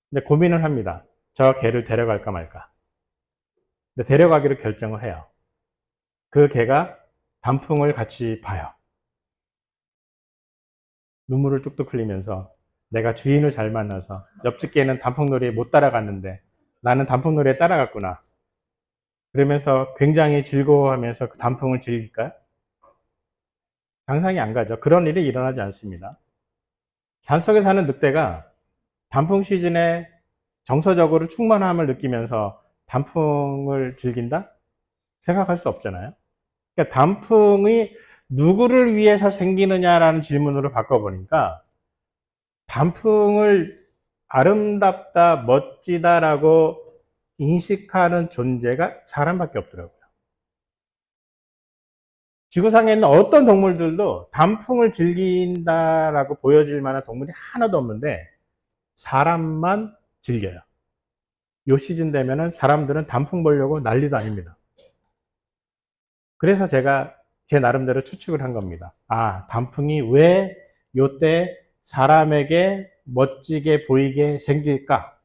근데 고민을 합니다. 저 개를 데려갈까 말까. 근데 데려가기로 결정을 해요. 그 개가 단풍을 같이 봐요. 눈물을 뚝뚝 흘리면서 내가 주인을 잘 만나서 옆집 개는 단풍놀이에 못 따라갔는데 나는 단풍놀이에 따라갔구나. 그러면서 굉장히 즐거워하면서 그 단풍을 즐길까요? 상상이 안 가죠. 그런 일이 일어나지 않습니다. 산속에 사는 늑대가 단풍 시즌에 정서적으로 충만함을 느끼면서 단풍을 즐긴다? 생각할 수 없잖아요. 그러니까 단풍이 누구를 위해서 생기느냐라는 질문으로 바꿔보니까 단풍을 아름답다, 멋지다라고 인식하는 존재가 사람밖에 없더라고요. 지구상에 있는 어떤 동물들도 단풍을 즐긴다라고 보여질 만한 동물이 하나도 없는데 사람만 즐겨요. 요 시즌 되면은 사람들은 단풍 보려고 난리도 아닙니다. 그래서 제가 제 나름대로 추측을 한 겁니다. 단풍이 왜 요때 사람에게 멋지게 보이게 생길까?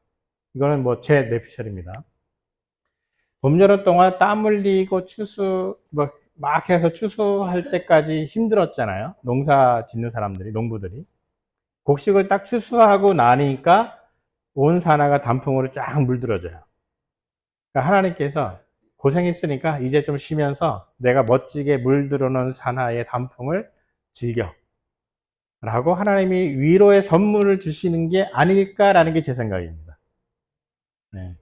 이거는 뭐 제 내피셜입니다. 봄, 여름 동안 땀 흘리고 막 해서 추수할 때까지 힘들었잖아요. 농사 짓는 사람들이, 농부들이. 곡식을 딱 추수하고 나니까 온 산하가 단풍으로 쫙 물들어져요. 그러니까 하나님께서 고생했으니까 이제 좀 쉬면서 내가 멋지게 물들어놓은 산하의 단풍을 즐겨. 라고 하나님이 위로의 선물을 주시는 게 아닐까라는 게 제 생각입니다. 네.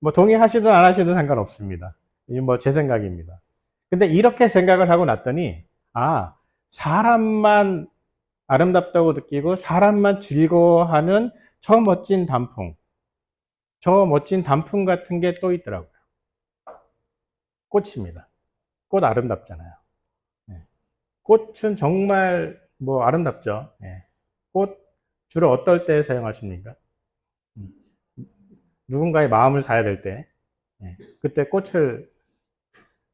뭐 동의하시든 안 하시든 상관없습니다. 이게 뭐 제 생각입니다. 근데 이렇게 생각을 하고 났더니, 사람만 아름답다고 느끼고 사람만 즐거워하는 저 멋진 단풍 같은 게 또 있더라고요. 꽃입니다. 꽃 아름답잖아요. 네. 꽃은 정말 뭐 아름답죠. 네. 꽃 주로 어떨 때 사용하십니까? 음. 누군가의 마음을 사야 될 때. 네. 그때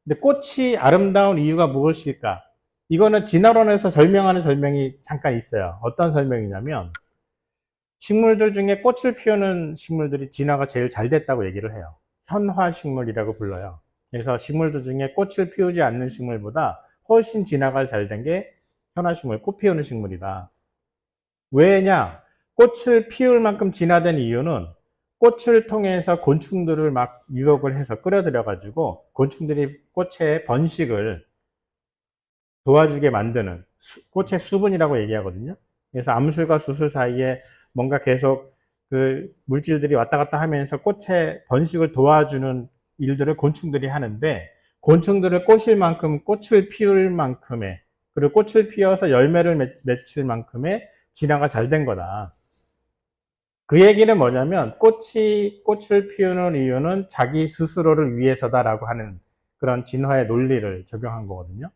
근데 꽃이 아름다운 이유가 무엇일까? 이거는 진화론에서 설명하는 설명이 잠깐 있어요. 어떤 설명이냐면, 식물들 중에 꽃을 피우는 식물들이 진화가 제일 잘 됐다고 얘기를 해요. 현화식물이라고 불러요. 그래서 식물들 중에 꽃을 피우지 않는 식물보다 훨씬 진화가 잘 된 게 현화식물, 꽃 피우는 식물이다. 왜냐? 꽃을 피울 만큼 진화된 이유는 꽃을 통해서 곤충들을 막 유혹을 해서 끌어들여가지고 곤충들이 꽃의 번식을 도와주게 만드는 꽃의 수분이라고 얘기하거든요. 그래서 암술과 수술 사이에 뭔가 계속 그 물질들이 왔다 갔다 하면서 꽃의 번식을 도와주는 일들을 곤충들이 하는데, 곤충들을 꼬실 만큼, 꽃을 피울 만큼의, 그리고 꽃을 피워서 열매를 맺힐 만큼의 진화가 잘 된 거다. 그 얘기는 뭐냐면 꽃을 피우는 이유는 자기 스스로를 위해서다라고 하는 그런 진화의 논리를 적용한 거거든요.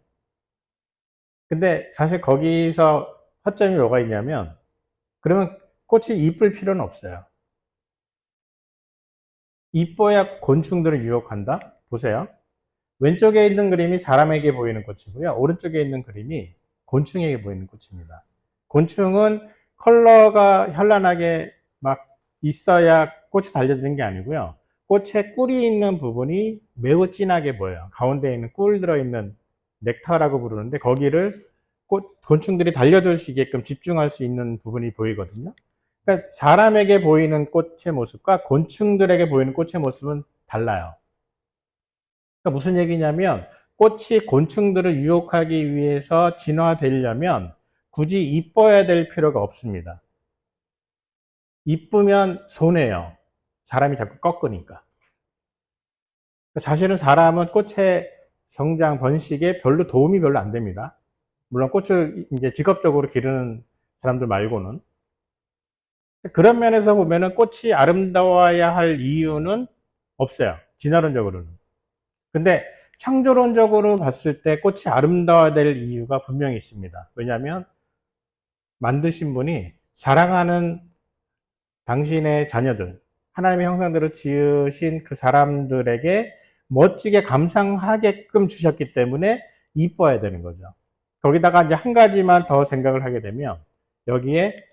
근데 사실 거기서 허점이 뭐가 있냐면, 그러면 꽃이 이쁠 필요는 없어요. 이뻐야 곤충들을 유혹한다? 보세요. 왼쪽에 있는 그림이 사람에게 보이는 꽃이고요. 오른쪽에 있는 그림이 곤충에게 보이는 꽃입니다. 곤충은 컬러가 현란하게 막 있어야 꽃이 달려드는 게 아니고요. 꽃에 꿀이 있는 부분이 매우 진하게 보여요. 가운데 있는 꿀 들어있는 넥타라고 부르는데, 거기를 곤충들이 달려들 수 있게끔 집중할 수 있는 부분이 보이거든요. 그러니까 사람에게 보이는 꽃의 모습과 곤충들에게 보이는 꽃의 모습은 달라요. 그러니까 무슨 얘기냐면, 꽃이 곤충들을 유혹하기 위해서 진화되려면 굳이 이뻐야 될 필요가 없습니다. 이쁘면 손해요. 사람이 자꾸 꺾으니까. 사실은 사람은 꽃의 성장, 번식에 별로 안 됩니다. 물론 꽃을 이제 직업적으로 기르는 사람들 말고는. 그런 면에서 보면은 꽃이 아름다워야 할 이유는 없어요. 진화론적으로는. 근데 창조론적으로 봤을 때 꽃이 아름다워야 될 이유가 분명히 있습니다. 왜냐하면 만드신 분이 사랑하는 당신의 자녀들, 하나님의 형상대로 지으신 그 사람들에게 멋지게 감상하게끔 주셨기 때문에 이뻐야 되는 거죠. 거기다가 이제 한 가지만 더 생각을 하게 되면, 여기에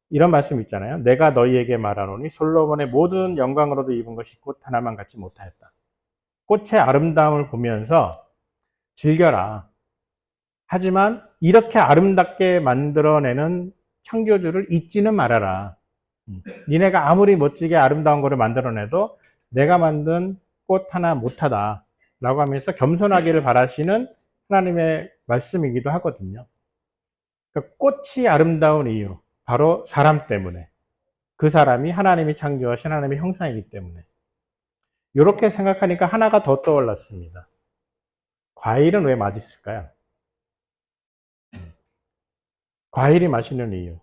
이런 말씀 있잖아요. 내가 너희에게 말하노니 솔로몬의 모든 영광으로도 입은 것이 꽃 하나만 같지 못하였다. 꽃의 아름다움을 보면서 즐겨라. 하지만 이렇게 아름답게 만들어내는 창조주를 잊지는 말아라. 니네가 아무리 멋지게 아름다운 거를 만들어내도 내가 만든 꽃 하나 못하다 라고 하면서 겸손하기를 바라시는 하나님의 말씀이기도 하거든요. 그러니까 꽃이 아름다운 이유, 바로 사람 때문에. 그 사람이 하나님이 창조하신 하나님의 형상이기 때문에. 이렇게 생각하니까 하나가 더 떠올랐습니다. 과일은 왜 맛있을까요? 과일이 맛있는 이유.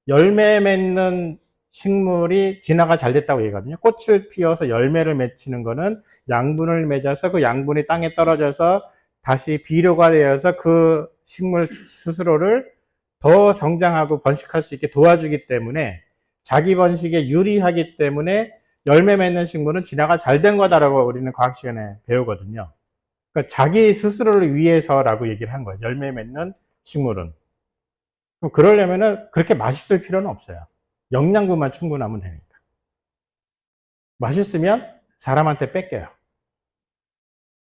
열매 맺는 식물이 진화가 잘 됐다고 얘기하거든요. 꽃을 피워서 열매를 맺히는 거는 양분을 맺어서 그 양분이 땅에 떨어져서 다시 비료가 되어서 그 식물 스스로를 더 성장하고 번식할 수 있게 도와주기 때문에, 자기 번식에 유리하기 때문에 열매 맺는 식물은 진화가 잘 된 거다라고 우리는 과학 시간에 배우거든요. 그러니까 자기 스스로를 위해서라고 얘기를 한 거예요. 열매 맺는 식물은. 그럼 그러려면은 그렇게 맛있을 필요는 없어요. 영양분만 충분하면 되니까. 맛있으면 사람한테 뺏겨요.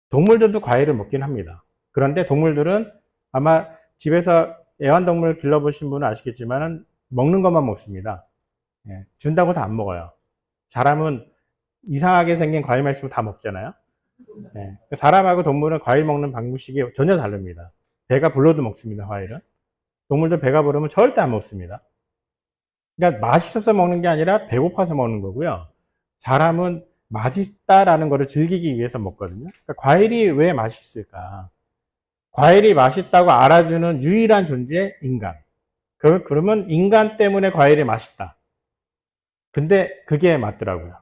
동물들도 과일을 먹긴 합니다. 그런데 동물들은 아마 집에서 애완동물 길러보신 분은 아시겠지만 먹는 것만 먹습니다. 예, 준다고 다 안 먹어요. 사람은 이상하게 생긴 과일만 있으면 다 먹잖아요. 예, 사람하고 동물은 과일 먹는 방식이 전혀 다릅니다. 배가 불러도 먹습니다, 과일은. 동물들 배가 부르면 절대 안 먹습니다. 그러니까 맛있어서 먹는 게 아니라 배고파서 먹는 거고요. 사람은 맛있다라는 것을 즐기기 위해서 먹거든요. 그러니까 과일이 왜 맛있을까? 과일이 맛있다고 알아주는 유일한 존재, 인간. 그러면 인간 때문에 과일이 맛있다. 근데 그게 맞더라고요.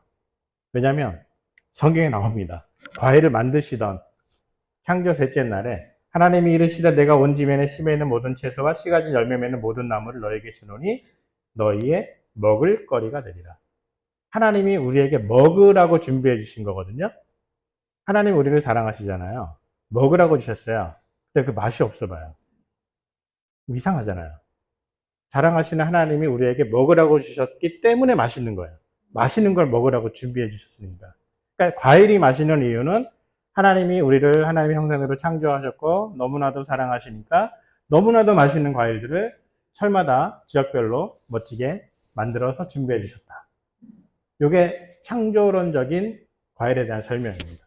왜냐하면 성경에 나옵니다. 과일을 만드시던 창조 셋째 날에 하나님이 이르시되 내가 온 지면에 심에 있는 모든 채소와 씨 가진 열매 맺는 모든 나무를 너에게 주노니 너희의 먹을 거리가 되리라. 하나님이 우리에게 먹으라고 준비해 주신 거거든요. 하나님 우리를 사랑하시잖아요. 먹으라고 주셨어요. 근데 그 맛이 없어 봐요. 이상하잖아요. 사랑하시는 하나님이 우리에게 먹으라고 주셨기 때문에 맛있는 거예요. 맛있는 걸 먹으라고 준비해 주셨으니까. 그러니까 과일이 맛있는 이유는 하나님이 우리를 하나님의 형상대로 창조하셨고 너무나도 사랑하시니까 너무나도 맛있는 과일들을 철마다 지역별로 멋지게 만들어서 준비해 주셨다. 이게 창조론적인 과일에 대한 설명입니다.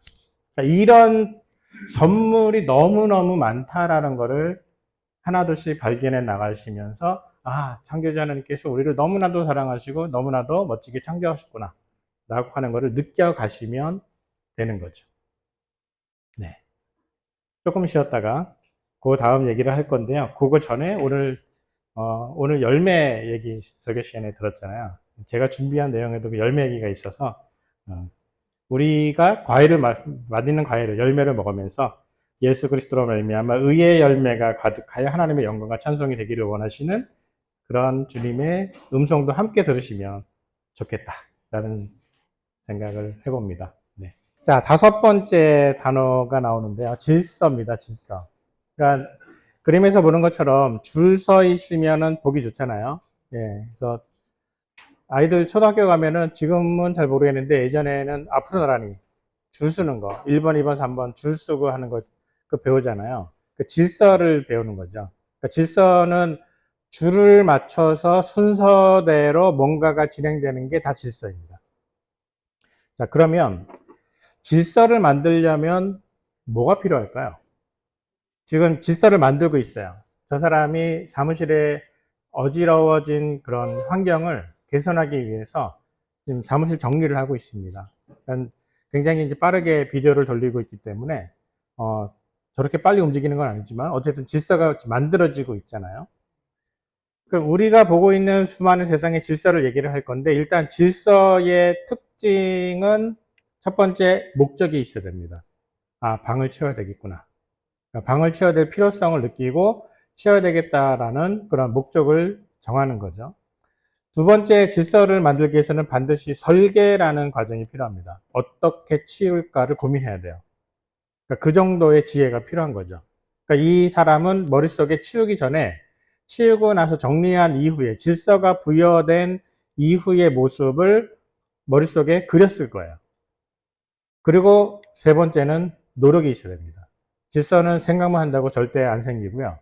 그러니까 이런 선물이 너무너무 많다라는 거를 하나둘씩 발견해 나가시면서 창조자 하나님께서 우리를 너무나도 사랑하시고 너무나도 멋지게 창조하셨구나 라고 하는 거를 느껴가시면 되는 거죠. 네. 조금 쉬었다가 그 다음 얘기를 할 건데요. 그거 전에 오늘 열매 얘기 설교 시간에 들었잖아요. 제가 준비한 내용에도 그 열매 얘기가 있어서 우리가 맛있는 과일을 열매를 먹으면서 예수 그리스도로 말미암아 의의 열매가 가득하여 하나님의 영광과 찬송이 되기를 원하시는 그런 주님의 음성도 함께 들으시면 좋겠다라는 생각을 해봅니다. 네. 자, 5번째 단어가 나오는데요. 질서입니다. 질서. 그러니까 그림에서 보는 것처럼 줄 서 있으면은 보기 좋잖아요. 예. 그래서 아이들 초등학교 가면은 지금은 잘 모르겠는데 예전에는 앞으로 나란히 줄 서는 거 1번, 2번, 3번 줄 서고 하는 거 그 배우잖아요. 그 질서를 배우는 거죠. 그러니까 질서는 줄을 맞춰서 순서대로 뭔가가 진행되는 게 다 질서입니다. 자, 그러면 질서를 만들려면 뭐가 필요할까요? 지금 질서를 만들고 있어요. 저 사람이 사무실에 어지러워진 그런 환경을 개선하기 위해서 지금 사무실 정리를 하고 있습니다. 굉장히 이제 빠르게 비디오를 돌리고 있기 때문에 저렇게 빨리 움직이는 건 아니지만 어쨌든 질서가 만들어지고 있잖아요. 그럼 우리가 보고 있는 수많은 세상의 질서를 얘기를 할 건데 일단 질서의 특징은 첫 번째 목적이 있어야 됩니다. 방을 채워야 되겠구나. 방을 채워야 될 필요성을 느끼고 채워야 되겠다라는 그런 목적을 정하는 거죠. 두 번째, 질서를 만들기 위해서는 반드시 설계라는 과정이 필요합니다. 어떻게 치울까를 고민해야 돼요. 그러니까 그 정도의 지혜가 필요한 거죠. 그러니까 이 사람은 머릿속에 치우기 전에 치우고 나서 정리한 이후에 질서가 부여된 이후의 모습을 머릿속에 그렸을 거예요. 그리고 세 번째는 노력이 있어야 됩니다. 질서는 생각만 한다고 절대 안 생기고요.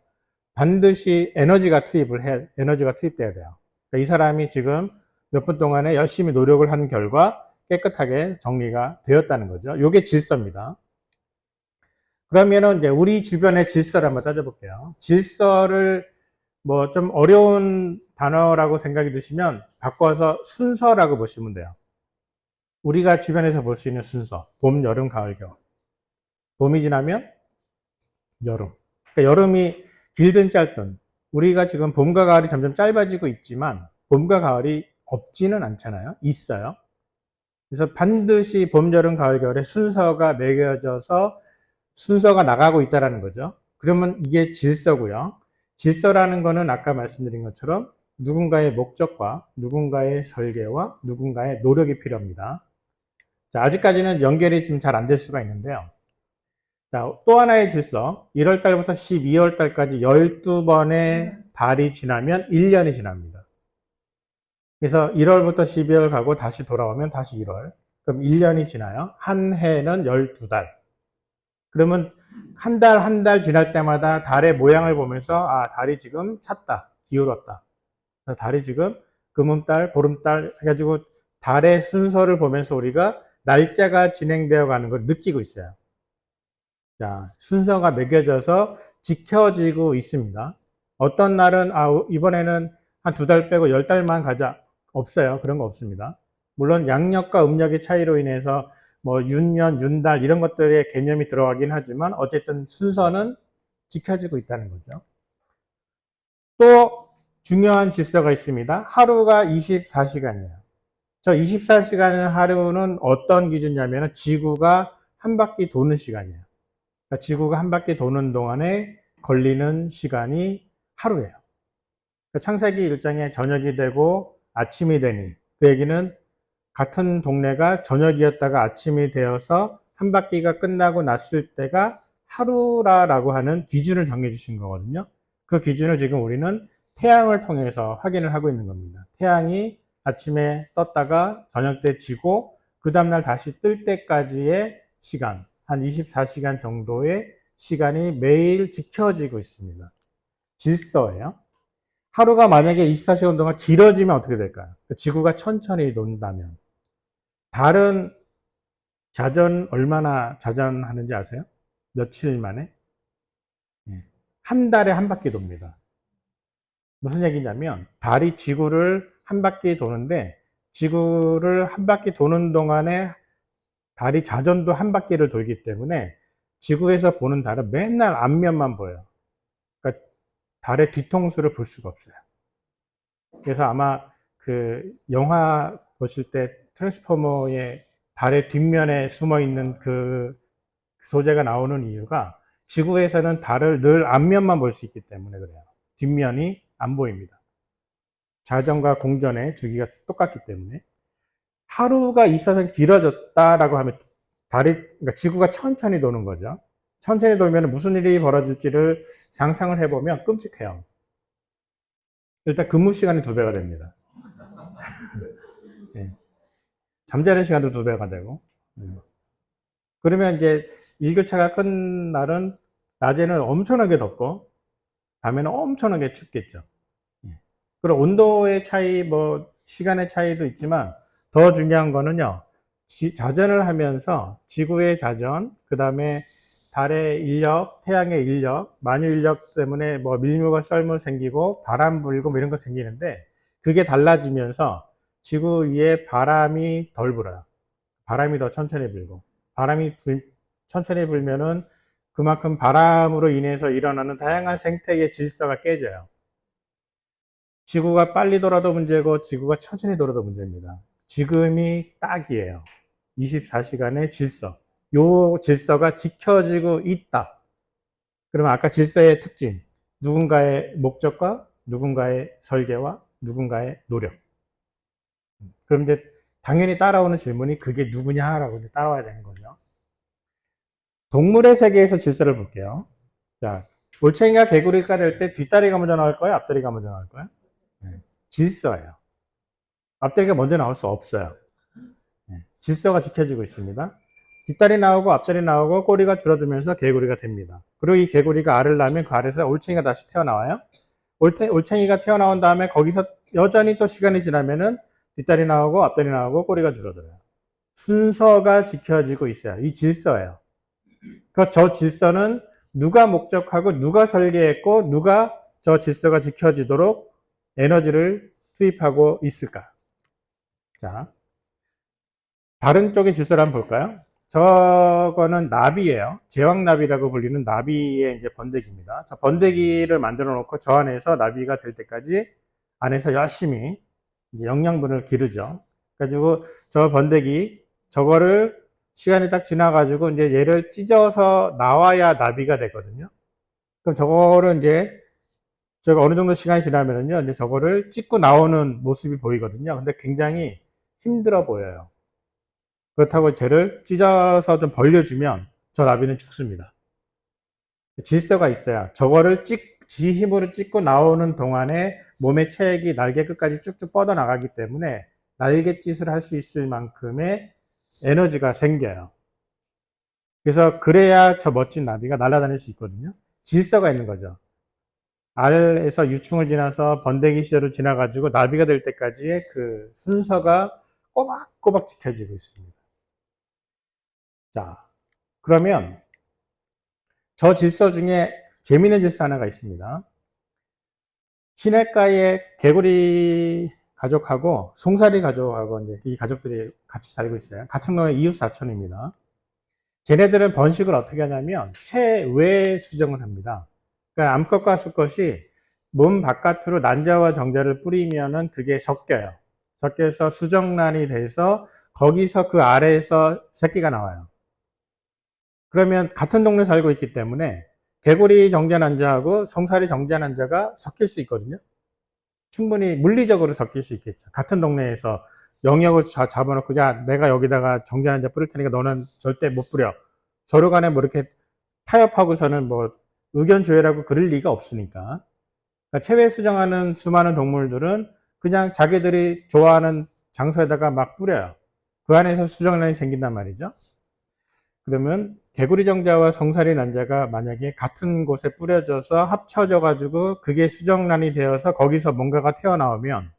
반드시 에너지가 투입돼야 돼요. 그러니까 이 사람이 지금 몇 분 동안에 열심히 노력을 한 결과 깨끗하게 정리가 되었다는 거죠. 이게 질서입니다. 그러면은 이제 우리 주변의 질서를 한번 따져볼게요. 질서를 뭐 좀 어려운 단어라고 생각이 드시면 바꿔서 순서라고 보시면 돼요. 우리가 주변에서 볼 수 있는 순서. 봄, 여름, 가을, 겨울. 봄이 지나면 여름. 그러니까 여름이 길든 짧든 우리가 지금 봄과 가을이 점점 짧아지고 있지만 봄과 가을이 없지는 않잖아요. 있어요. 그래서 반드시 봄, 여름, 가을, 겨울에 순서가 매겨져서 순서가 나가고 있다는 거죠. 그러면 이게 질서고요. 질서라는 거는 아까 말씀드린 것처럼 누군가의 목적과 누군가의 설계와 누군가의 노력이 필요합니다. 자, 아직까지는 연결이 좀 잘 안 될 수가 있는데요. 자, 또 하나의 질서. 1월 달부터 12월 달까지 12번의 달이 지나면 1년이 지납니다. 그래서 1월부터 12월 가고 다시 돌아오면 다시 1월. 그럼 1년이 지나요. 한 해는 12달. 그러면 한 달 지날 때마다 달의 모양을 보면서 달이 지금 찼다. 기울었다. 달이 지금 금음달, 보름달 해가지고 달의 순서를 보면서 우리가 날짜가 진행되어 가는 걸 느끼고 있어요. 자, 순서가 매겨져서 지켜지고 있습니다. 어떤 날은 이번에는 한 2달 빼고 10달만 가자. 없어요. 그런 거 없습니다. 물론 양력과 음력의 차이로 인해서 뭐 윤년, 윤달 이런 것들의 개념이 들어가긴 하지만 어쨌든 순서는 지켜지고 있다는 거죠. 또 중요한 질서가 있습니다. 하루가 24시간이에요. 저 24시간 하루는 어떤 기준이냐면 지구가 한 바퀴 도는 시간이에요. 그러니까 지구가 한 바퀴 도는 동안에 걸리는 시간이 하루예요. 그러니까 창세기 1장에 저녁이 되고 아침이 되니 그 얘기는 같은 동네가 저녁이었다가 아침이 되어서 한 바퀴가 끝나고 났을 때가 하루라고 하는 기준을 정해 주신 거거든요. 그 기준을 지금 우리는 태양을 통해서 확인을 하고 있는 겁니다. 태양이 아침에 떴다가 저녁 때 지고 그 다음날 다시 뜰 때까지의 시간, 한 24시간 정도의 시간이 매일 지켜지고 있습니다. 질서예요. 하루가 만약에 24시간 동안 길어지면 어떻게 될까요? 지구가 천천히 돈다면. 달은 얼마나 자전하는지 아세요? 며칠 만에? 한 달에 한 바퀴 돕니다. 무슨 얘기냐면, 달이 지구를 한 바퀴 도는데, 지구를 한 바퀴 도는 동안에 달이 자전도 한 바퀴를 돌기 때문에, 지구에서 보는 달은 맨날 앞면만 보여요. 그러니까 달의 뒤통수를 볼 수가 없어요. 그래서 아마 그 영화 보실 때 트랜스포머의 달의 뒷면에 숨어 있는 그 소재가 나오는 이유가 지구에서는 달을 늘 앞면만 볼 수 있기 때문에 그래요. 뒷면이 안 보입니다. 자전과 공전의 주기가 똑같기 때문에. 하루가 24시간 길어졌다라고 하면 그러니까 지구가 천천히 도는 거죠. 천천히 돌면 무슨 일이 벌어질지를 상상을 해보면 끔찍해요. 일단 근무 시간이 2배가 됩니다. 네. 잠자는 시간도 2배가 되고. 그러면 이제 일교차가 큰 날은 낮에는 엄청나게 덥고 밤에는 엄청나게 춥겠죠. 그리고 온도의 차이, 뭐 시간의 차이도 있지만 더 중요한 거는요. 자전을 하면서 지구의 자전, 그 다음에 달의 인력, 태양의 인력, 만유 인력 때문에 뭐 밀물과 썰물 생기고 바람 불고 뭐 이런 거 생기는데 그게 달라지면서 지구 위에 바람이 덜 불어요. 바람이 더 천천히 불고 천천히 불면은 그만큼 바람으로 인해서 일어나는 다양한 생태계 질서가 깨져요. 지구가 빨리 돌아도 문제고 지구가 천천히 돌아도 문제입니다. 지금이 딱이에요. 24시간의 질서. 요 질서가 지켜지고 있다. 그러면 아까 질서의 특징, 누군가의 목적과 누군가의 설계와 누군가의 노력. 그럼 이제 당연히 따라오는 질문이 그게 누구냐라고 이제 따라와야 되는 거죠. 동물의 세계에서 질서를 볼게요. 자, 올챙이가 개구리가 될 때 뒷다리가 먼저 나올까요? 앞다리가 먼저 나올까요? 질서예요. 앞다리가 먼저 나올 수 없어요. 질서가 지켜지고 있습니다. 뒷다리 나오고 앞다리 나오고 꼬리가 줄어들면서 개구리가 됩니다. 그리고 이 개구리가 알을 낳으면 그 알에서 올챙이가 다시 태어나와요. 올챙이가 태어나온 다음에 거기서 여전히 또 시간이 지나면은 뒷다리 나오고 앞다리 나오고 꼬리가 줄어들어요. 순서가 지켜지고 있어요. 이 질서예요. 그 저 질서는 누가 목적하고 누가 설계했고 누가 저 질서가 지켜지도록 에너지를 투입하고 있을까? 자, 다른 쪽의 질서를 한번 볼까요? 저거는 나비예요. 제왕나비라고 불리는 나비의 이제 번데기입니다. 저 번데기를 만들어 놓고 저 안에서 나비가 될 때까지 안에서 열심히 이제 영양분을 기르죠. 그래가지고 저 번데기 저거를 시간이 딱 지나가지고 이제 얘를 찢어서 나와야 나비가 되거든요. 그럼 저거를 이제 저가 어느 정도 시간이 지나면은요, 이제 저거를 찢고 나오는 모습이 보이거든요. 근데 굉장히 힘들어 보여요. 그렇다고 쟤를 찢어서 좀 벌려주면 저 나비는 죽습니다. 질서가 있어야 저거를 지 힘으로 찢고 나오는 동안에 몸의 체액이 날개 끝까지 쭉쭉 뻗어나가기 때문에 날갯짓을 할 수 있을 만큼의 에너지가 생겨요. 그래서 그래야 저 멋진 나비가 날아다닐 수 있거든요. 질서가 있는 거죠. 알에서 유충을 지나서 번데기 시절을 지나가지고 나비가 될 때까지의 그 순서가 꼬박꼬박 지켜지고 있습니다. 자, 그러면 저 질서 중에 재미있는 질서 하나가 있습니다. 시냇가에 개구리 가족하고 송사리 가족하고 이제 이 가족들이 같이 살고 있어요. 같은 놈의 이웃 사촌입니다. 쟤네들은 번식을 어떻게 하냐면 체외 수정을 합니다. 그러니까 암컷과 수컷이 몸 바깥으로 난자와 정자를 뿌리면은 그게 섞여요. 섞여서 수정란이 돼서 거기서 그 아래에서 새끼가 나와요. 그러면 같은 동네에 살고 있기 때문에 개구리 정자난자하고 송사리 정자난자가 섞일 수 있거든요. 충분히 물리적으로 섞일 수 있겠죠. 같은 동네에서 영역을 잡아놓고 야 내가 여기다가 정자난자 뿌릴 테니까 너는 절대 못 뿌려. 서로 간에 뭐 이렇게 타협하고서는 뭐 의견 조율하고 그럴 리가 없으니까. 그러니까 체외 수정하는 수많은 동물들은 그냥 자기들이 좋아하는 장소에다가 막 뿌려요. 그 안에서 수정란이 생긴단 말이죠. 그러면 개구리 정자와 송사리 난자가 만약에 같은 곳에 뿌려져서 합쳐져 가지고 그게 수정란이 되어서 거기서 뭔가가 튀어나오면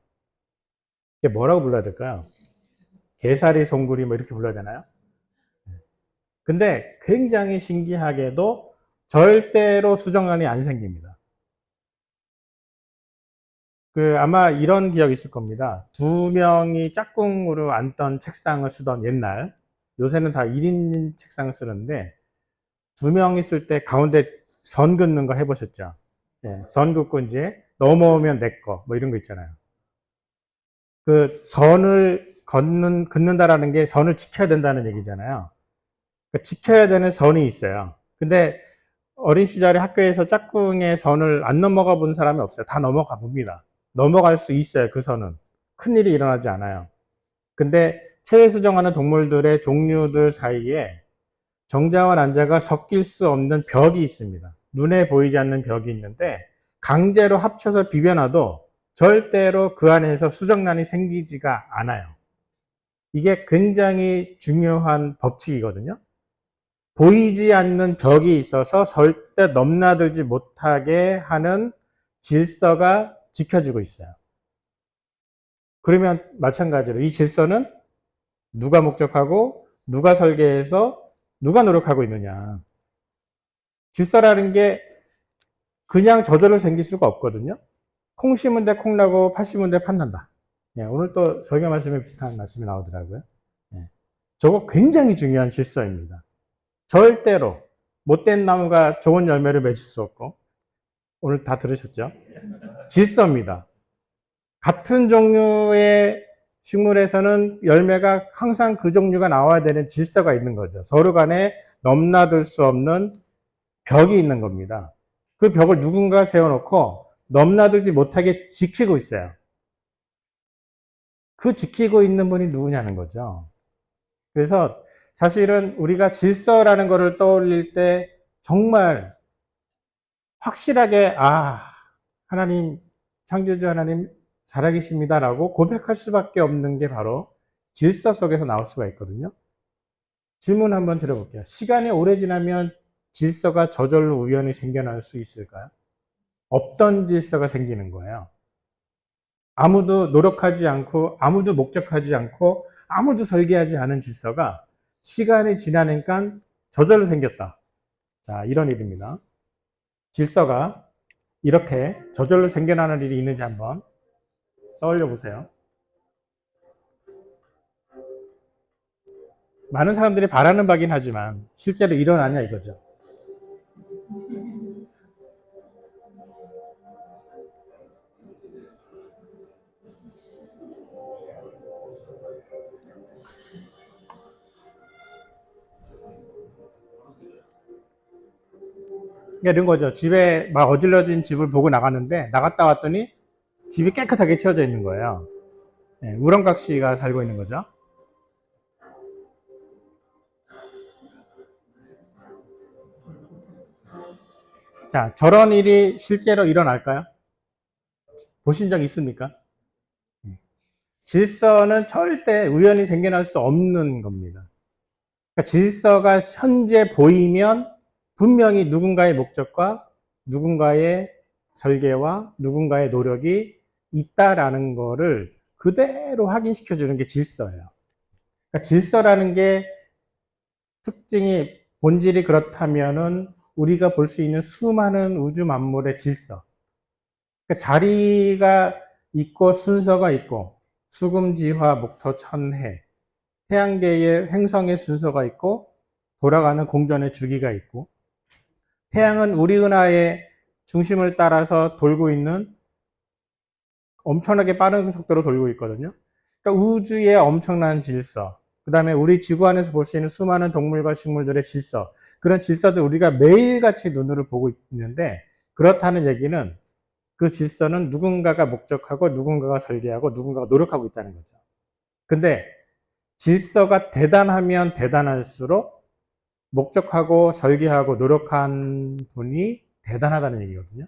이게 뭐라고 불러야 될까요? 개사리 송구리 뭐 이렇게 불러야 되나요? 근데 굉장히 신기하게도 절대로 수정란이 안 생깁니다. 아마 이런 기억 있을 겁니다. 두 명이 짝꿍으로 앉던 책상을 쓰던 옛날, 요새는 다 1인 책상을 쓰는데, 두 명 있을 때 가운데 선 긋는 거 해보셨죠? 예, 선 긋고 이제 넘어오면 내 거, 뭐 이런 거 있잖아요. 그 선을 긋는다라는 게 선을 지켜야 된다는 얘기잖아요. 그러니까 지켜야 되는 선이 있어요. 근데 어린 시절에 학교에서 짝꿍의 선을 안 넘어가 본 사람이 없어요. 다 넘어가 봅니다. 넘어갈 수 있어요. 그 선은. 큰일이 일어나지 않아요. 근데 체외 수정하는 동물들의 종류들 사이에 정자와 난자가 섞일 수 없는 벽이 있습니다. 눈에 보이지 않는 벽이 있는데 강제로 합쳐서 비벼놔도 절대로 그 안에서 수정란이 생기지가 않아요. 이게 굉장히 중요한 법칙이거든요. 보이지 않는 벽이 있어서 절대 넘나들지 못하게 하는 질서가 지켜지고 있어요. 그러면 마찬가지로 이 질서는 누가 목적하고 누가 설계해서 누가 노력하고 있느냐. 질서라는 게 그냥 저절로 생길 수가 없거든요. 콩 심은 데 콩나고 팥 심은 데 팥난다. 예, 오늘 또 설교 말씀에 비슷한 말씀이 나오더라고요. 예, 저거 굉장히 중요한 질서입니다. 절대로 못된 나무가 좋은 열매를 맺을 수 없고, 오늘 다 들으셨죠? 질서입니다. 같은 종류의 식물에서는 열매가 항상 그 종류가 나와야 되는 질서가 있는 거죠. 서로 간에 넘나들 수 없는 벽이 있는 겁니다. 그 벽을 누군가 세워놓고 넘나들지 못하게 지키고 있어요. 그 지키고 있는 분이 누구냐는 거죠. 그래서 사실은 우리가 질서라는 것을 떠올릴 때 정말 확실하게 하나님, 창조주 하나님 살아계십니다라고 고백할 수밖에 없는 게 바로 질서 속에서 나올 수가 있거든요. 질문 한번 드려볼게요. 시간이 오래 지나면 질서가 저절로 우연히 생겨날 수 있을까요? 없던 질서가 생기는 거예요. 아무도 노력하지 않고 아무도 목적하지 않고 아무도 설계하지 않은 질서가 시간이 지나니까 저절로 생겼다. 자, 이런 일입니다. 질서가 이렇게 저절로 생겨나는 일이 있는지 한번 떠올려 보세요. 많은 사람들이 바라는 바긴 하지만 실제로 일어나냐 이거죠. 그러니까 이런 거죠. 집에 막 어질러진 집을 보고 나갔는데 나갔다 왔더니 집이 깨끗하게 치워져 있는 거예요. 네, 우렁각시가 살고 있는 거죠. 자, 저런 일이 실제로 일어날까요? 보신 적 있습니까? 질서는 절대 우연히 생겨날 수 없는 겁니다. 그러니까 질서가 현재 보이면 분명히 누군가의 목적과 누군가의 설계와 누군가의 노력이 있다라는 거를 그대로 확인시켜 주는 게 질서예요. 그러니까 질서라는 게 특징이 본질이 그렇다면은 우리가 볼 수 있는 수많은 우주 만물의 질서. 그러니까 자리가 있고 순서가 있고 수금지화 목토천해 태양계의 행성의 순서가 있고 돌아가는 공전의 주기가 있고 태양은 우리 은하의 중심을 따라서 돌고 있는 엄청나게 빠른 속도로 돌고 있거든요. 그러니까 우주의 엄청난 질서, 그 다음에 우리 지구 안에서 볼 수 있는 수많은 동물과 식물들의 질서, 그런 질서들 우리가 매일같이 눈으로 보고 있는데 그렇다는 얘기는 그 질서는 누군가가 목적하고 누군가가 설계하고 누군가가 노력하고 있다는 거죠. 근데 질서가 대단하면 대단할수록 목적하고 설계하고 노력한 분이 대단하다는 얘기거든요.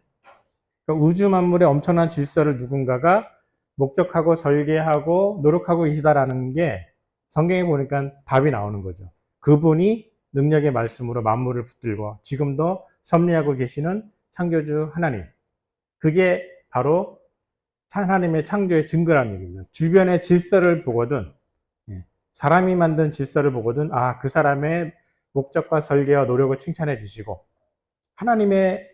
그러니까 우주 만물의 엄청난 질서를 누군가가 목적하고 설계하고 노력하고 계시다라는 게 성경에 보니까 답이 나오는 거죠. 그분이 능력의 말씀으로 만물을 붙들고 지금도 섭리하고 계시는 창조주 하나님. 그게 바로 하나님의 창조의 증거라는 얘기입니다. 주변의 질서를 보거든, 사람이 만든 질서를 보거든, 아, 그 사람의 목적과 설계와 노력을 칭찬해 주시고, 하나님의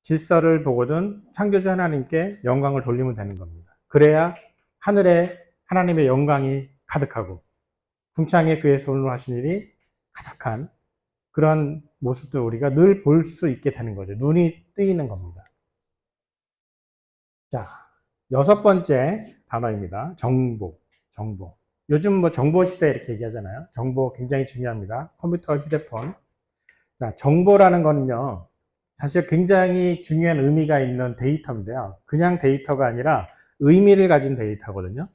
질서를 보거든 창조주 하나님께 영광을 돌리면 되는 겁니다. 그래야 하늘에 하나님의 영광이 가득하고 궁창에 그의 손으로 하신 일이 가득한 그런 모습도 우리가 늘 볼 수 있게 되는 거죠. 눈이 뜨이는 겁니다. 자, 6번째 단어입니다. 정보. 요즘 뭐 정보 시대 이렇게 얘기하잖아요. 정보 굉장히 중요합니다. 컴퓨터, 휴대폰. 자, 정보라는 거는요, 사실 굉장히 중요한 의미가 있는 데이터인데요. 그냥 데이터가 아니라 의미를 가진 데이터거든요.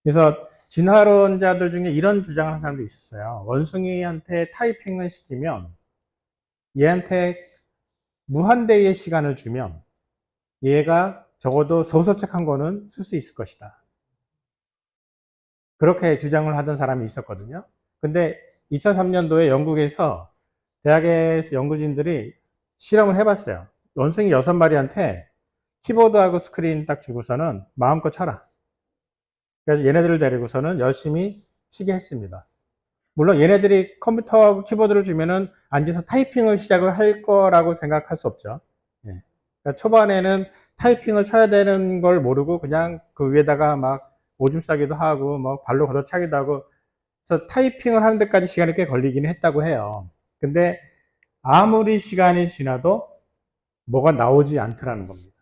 그래서 진화론자들 중에 이런 주장을 하는 사람도 있었어요. 원숭이한테 타이핑을 시키면 얘한테 무한대의 시간을 주면 얘가 적어도 소설책 한 권은 쓸 수 있을 것이다. 그렇게 주장을 하던 사람이 있었거든요. 근데 2003년도에 영국에서 대학에서 연구진들이 실험을 해봤어요. 원숭이 6마리한테 키보드하고 스크린 딱 주고서는 마음껏 쳐라. 그래서 얘네들을 데리고서는 열심히 치게 했습니다. 물론 얘네들이 컴퓨터하고 키보드를 주면은 앉아서 타이핑을 시작을 할 거라고 생각할 수 없죠. 그러니까 초반에는 타이핑을 쳐야 되는 걸 모르고 그냥 그 위에다가 막 오줌 싸기도 하고 뭐 발로 걷어차기도 하고, 그래서 타이핑을 하는 데까지 시간이 꽤 걸리긴 했다고 해요. 근데 아무리 시간이 지나도 뭐가 나오지 않더라는 겁니다.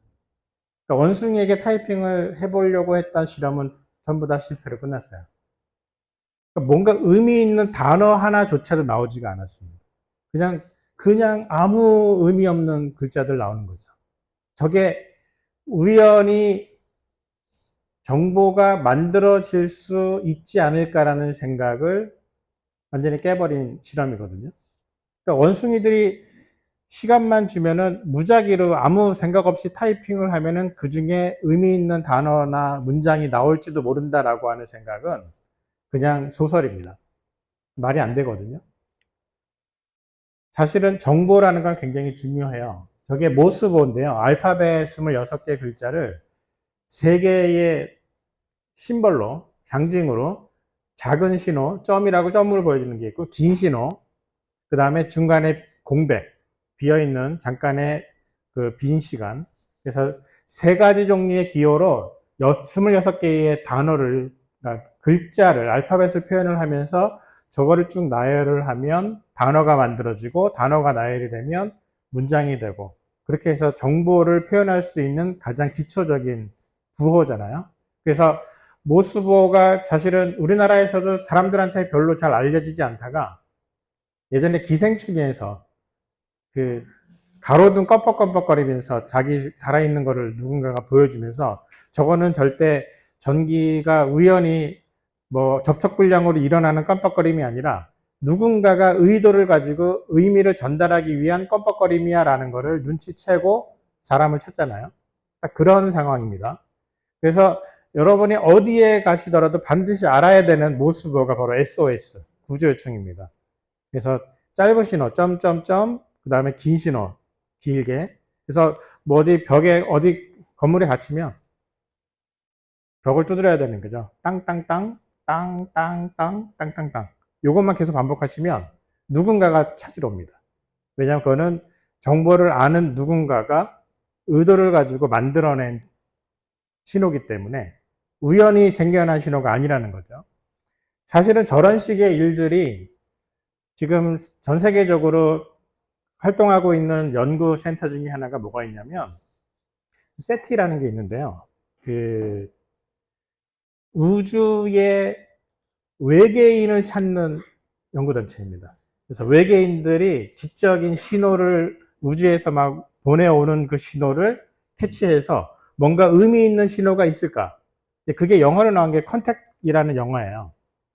그러니까 원숭이에게 타이핑을 해보려고 했던 실험은 전부 다 실패로 끝났어요. 그러니까 뭔가 의미 있는 단어 하나조차도 나오지가 않았습니다. 그냥 아무 의미 없는 글자들 나오는 거죠. 저게 우연히 정보가 만들어질 수 있지 않을까라는 생각을 완전히 깨버린 실험이거든요. 그러니까 원숭이들이 시간만 주면은 무작위로 아무 생각 없이 타이핑을 하면은 그 중에 의미 있는 단어나 문장이 나올지도 모른다라고 하는 생각은 그냥 소설입니다. 말이 안 되거든요. 사실은 정보라는 건 굉장히 중요해요. 저게 모스보인데요. 알파벳 26개 글자를 3개의 심벌로, 상징으로 작은 신호, 점이라고 점을 보여주는 게 있고, 긴 신호, 그 다음에 중간에 공백, 비어있는 잠깐의 그 빈 시간. 그래서 3가지 종류의 기호로 26개의 단어를, 그러니까 글자를, 알파벳을 표현을 하면서 저거를 쭉 나열을 하면 단어가 만들어지고, 단어가 나열이 되면 문장이 되고, 그렇게 해서 정보를 표현할 수 있는 가장 기초적인 구호잖아요. 그래서 모스보가 사실은 우리나라에서도 사람들한테 별로 잘 알려지지 않다가 예전에 기생충에서 그 가로등 껌뻑껌뻑거리면서 자기 살아있는 거를 누군가가 보여주면서 저거는 절대 전기가 우연히 뭐 접촉불량으로 일어나는 껌뻑거림이 아니라 누군가가 의도를 가지고 의미를 전달하기 위한 껌뻑거림이야 라는 거를 눈치채고 사람을 찾잖아요. 딱 그런 상황입니다. 그래서 여러분이 어디에 가시더라도 반드시 알아야 되는 모스보가 바로 SOS, 구조요청입니다. 그래서 짧은 신호, 점점점, 그 다음에 긴 신호, 길게. 그래서 뭐 어디 벽에, 어디 건물에 갇히면 벽을 두드려야 되는 거죠. 땅땅땅, 땅땅땅, 땅땅땅. 요것만 계속 반복하시면 누군가가 찾으러 옵니다. 왜냐하면 그거는 정보를 아는 누군가가 의도를 가지고 만들어낸 신호기 때문에 우연히 생겨난 신호가 아니라는 거죠. 사실은 저런 식의 일들이 지금 전 세계적으로 활동하고 있는 연구센터 중에 하나가 뭐가 있냐면 세티라는 게 있는데요. 그 우주의 외계인을 찾는 연구단체입니다. 그래서 외계인들이 지적인 신호를 우주에서 막 보내오는 그 신호를 캐치해서 뭔가 의미 있는 신호가 있을까? 그게 영어로 나온 게 컨택이라는 영화예요.